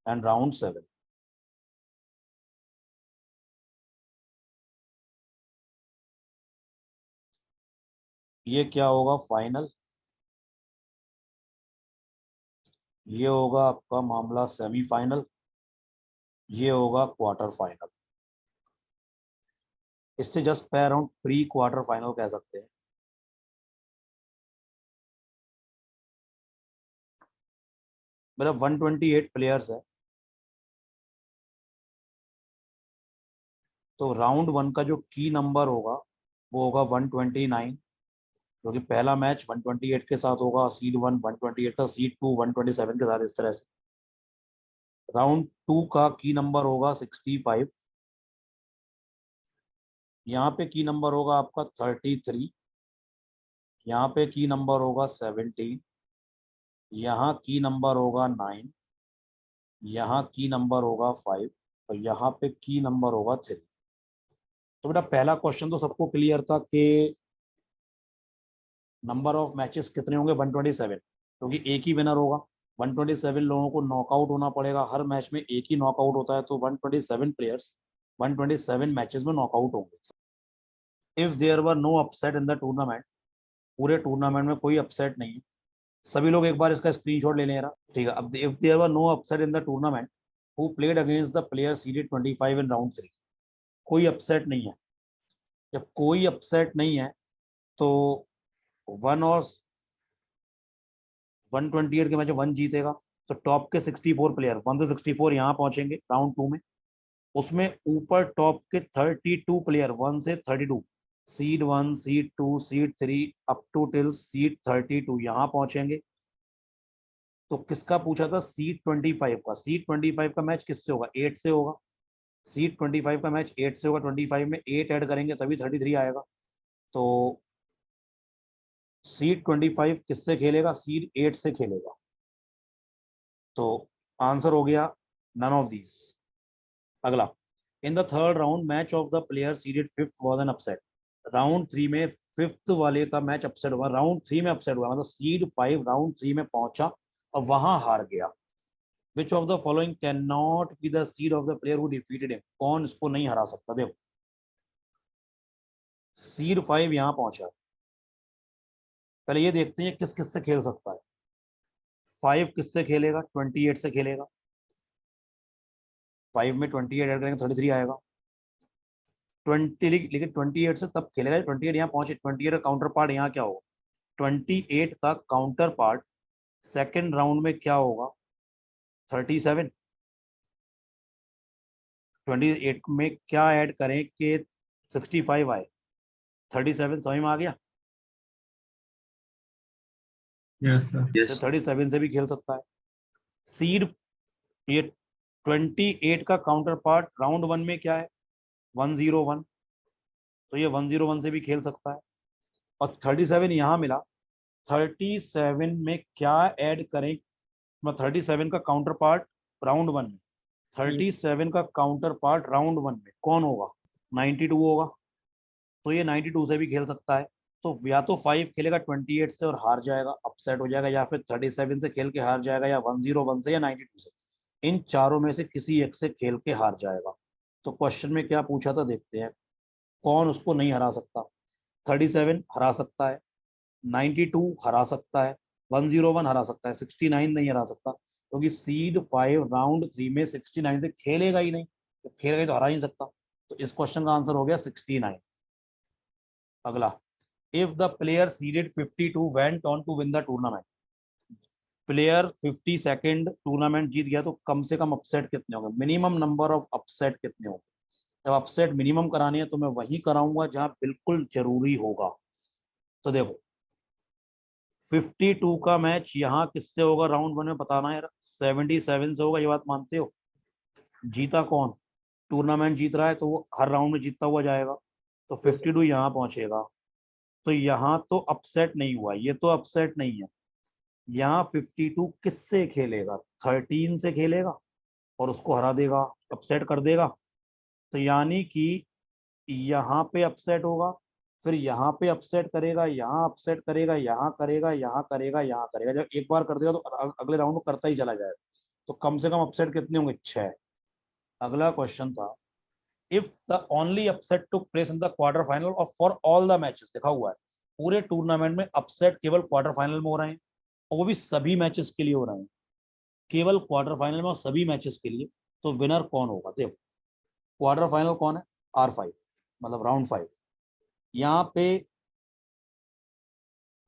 and round 7। ये क्या होगा? फाइनल। ये होगा आपका मामला सेमीफाइनल। ये होगा क्वार्टर फाइनल। इससे जस्ट पे अराउंड प्री क्वार्टर फाइनल कह सकते हैं। मेरा 128 प्लेयर्स है, तो राउंड 1 का जो की नंबर होगा वो होगा 129, क्योंकि पहला मैच 128 के साथ होगा। सीड 1 128 था, सीड 2 127 के साथ, इस तरह से। राउंड 2 का की नंबर होगा 65, यहाँ पे की नंबर होगा आपका 33, यहाँ पे की नंबर होगा 17, यहाँ की नंबर होगा 9, यहाँ की नंबर होगा 5, और यहाँ पे की नंबर होगा 3। तो बेटा पहला क्वेश्चन तो सबको क्लियर था कि नंबर ऑफ मैचेस कितने होंगे? 127, क्योंकि एक ही विनर होगा। 127 लोगों को नॉकआउट होना पड़ेगा, हर मैच में एक ही नॉकआउट होता है, तो 127 प्लेयर्स 127 मैचेस में नॉकआउट होंगे। If there were no upset in the tournament, पूरे टूर्नामेंट में कोई अपसेट नहीं है। सभी लोग एक बार इसका स्क्रीनशॉट ले लेना, ठीक है। अब if there were no upset in the tournament who played against the player seeded 25 इन राउंड 3, कोई अपसेट नहीं है। जब कोई अपसेट नहीं है तो वन और 128 के मैच में 1 जीतेगा, तो टॉप के 64 प्लेयर 1 से 64 यहाँ पहुंचेंगे राउंड 2 में। उसमें ऊपर टॉप के 32 प्लेयर 1 से 32, seed 1, seed 2, seed 3 up to till seed 32 यहाँ पहुंचेंगे। तो किसका पूछा था? सीड 25 का। सीड 25 का मैच किससे होगा? 8 से होगा। सीड 25 का मैच 8 से होगा। 25 में 8 ऐड करेंगे तभी 33 आएगा। तो सीड 25 किससे खेलेगा? सीड 8 से खेलेगा। तो आंसर हो गया नन ऑफ दीज। अगला, in the third round match of the player seeded 5th was an upset. Round 3 में 5th वाले का मैच अपसेट हुआ। राउंड 3 में अपसेट हुआ मतलब सीड 5 राउंड 3 में पहुंचा और वहां हार गया। Which of the following can not be the seed of the player who defeated him? कौन इसको नहीं हरा सकता? देखो, सीड 5 यहां पहुंचा। पहले ये देखते हैं किस किस से खेल सकता है। 5 किससे खेलेगा? 28 से खेलेगा। 5 में 28 ऐड करेंगे 33 आएगा। 20 लेकिन 28 से तब खेलेगा 28 यहाँ पहुंचे। 28 का काउंटर पार्ट यहाँ क्या होगा? 28 का काउंटर पार्ट सेकेंड राउंड में क्या होगा? 37। 28 में क्या ऐड करें कि 65 आए? 37 समझ में आ गया? Yes, sir. तो 37 से भी खेल सकता है। सीड ये 28 का काउंटर पार्ट राउंड 1 में क्या है? 101। तो ये 101 से भी खेल सकता है। और 37 यहाँ मिला। 37 में क्या ऐड करें? 37 का काउंटर पार्ट राउंड 1 में, 37 का काउंटर पार्ट राउंड 1 में कौन होगा? 92 होगा। तो ये 92 से भी खेल सकता है। तो या तो 5 खेलेगा 28 से और हार जाएगा, अपसेट हो जाएगा, या फिर 37 से खेल के हार जाएगा, या 101 से, या 92 से। इन चारों में से किसी एक से खेल के हार जाएगा। तो क्वेश्चन में क्या पूछा था देखते हैं, कौन उसको नहीं हरा सकता? 37 हरा सकता है, 92 हरा सकता है, 101 हरा सकता है, 69 नहीं हरा सकता, क्योंकि सीड 5 राउंड 3 में 69 से खेलेगा ही नहीं। तो खेलेगा ही तो हरा ही नहीं सकता। तो इस क्वेश्चन का आंसर हो गया 69। अगला, if the player seeded 52 went on to win the tournament. Player 52nd tournament जीत गया तो कम से कम अपसेट कितने होंगे? मिनिमम नंबर ऑफ अपसेट कितने होंगे? जब अपसेट मिनिमम करानी है तो मैं वही कराऊंगा जहां बिल्कुल जरूरी होगा। तो देखो, 52 का मैच यहाँ किससे होगा? राउंड 1 में बताना है यार। 77 से होगा, ये बात मानते हो? जीता कौन? टूर्नामेंट जीत रहा है तो वो हर राउंड में जीतता हुआ जाएगा। तो Yes, sir. 52 यहाँ पहुंचेगा। तो यहाँ तो अपसेट नहीं हुआ, ये तो अपसेट नहीं है। यहाँ 52 किससे खेलेगा? 13 से खेलेगा और उसको हरा देगा, अपसेट कर देगा। तो यानी कि यहाँ पे अपसेट होगा, फिर यहाँ पे अपसेट करेगा, यहाँ अपसेट करेगा, यहाँ करेगा, यहाँ करेगा, यहाँ करेगा। जब एक बार कर देगा तो अगले राउंड में करता ही चला जाएगा। तो कम से कम अपसेट कितने होंगे? 6। अगला क्वेश्चन था, if the only upset took place in the quarter final और फॉर ऑल द मैचेस, लिखा हुआ है पूरे टूर्नामेंट में अपसेट केवल क्वार्टर फाइनल में हो रहे हैं, और वो भी सभी मैचेस के लिए हो रहे हैं, केवल क्वार्टर फाइनल में और सभी मैचेस के लिए। तो विनर कौन होगा? देखो, क्वार्टर फाइनल कौन है? R5, मतलब राउंड 5। यहाँ पे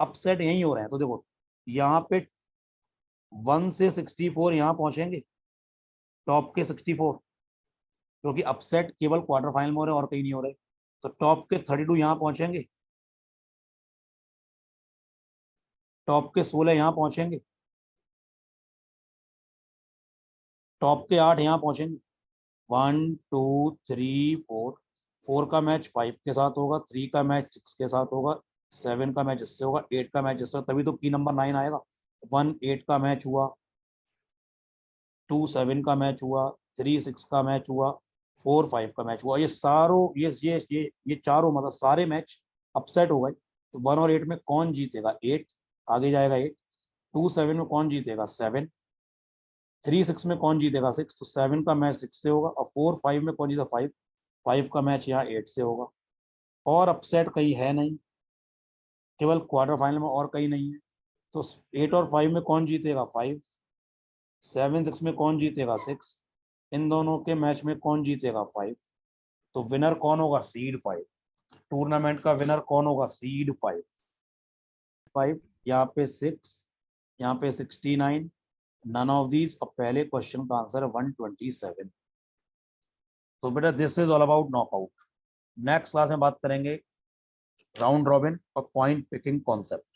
अपसेट यही हो रहे हैं। तो देखो, यहाँ पे 1 से 64 यहाँ पहुंचेंगे, टॉप के 64, क्योंकि अपसेट केवल क्वार्टर फाइनल में हो रहे हैं और कहीं नहीं हो रहे। तो टॉप के 32 यहाँ पहुंचेंगे, टॉप के 16 यहाँ पहुंचेंगे, टॉप के 8 यहाँ पहुंचेंगे। 1 2 3 4, 4 का मैच 5 के साथ होगा, 3 का मैच 6 के साथ होगा, 7 का मैच इससे होगा, 8 का मैच इससे, तभी तो की नंबर 9 आएगा। 1 8 का मैच हुआ, 2 7 का मैच हुआ, 3 6 का मैच हुआ, 4 5 का मैच हुआ। ये सारों ये चारों मतलब सारे मैच अपसेट हो गए। तो 1 और 8 में कौन जीतेगा? 8 आगे जाएगा। 8 2 7 में कौन जीतेगा? 7 3 6 में कौन जीतेगा? 6। तो 7 का मैच 6 से होगा, और 4 5 में कौन जीता? 5 5 का मैच यहाँ 8 से होगा। और अपसेट कहीं है नहीं, केवल क्वार्टर फाइनल में और कहीं नहीं है। तो 8 और 5 में कौन जीतेगा? 5। 7 6 में कौन जीतेगा? 6। इन दोनों के मैच में कौन जीतेगा? 5। तो विनर कौन होगा? सीड 5। टूर्नामेंट का विनर कौन होगा? सीड 5। 5 यहाँ पे 6, यहाँ पे 69, नन ऑफ दीज। और पहले क्वेश्चन का आंसर है 127। तो बेटा this is all about knockout. Next class में बात करेंगे राउंड रॉबिन और पॉइंट पिकिंग कॉन्सेप्ट।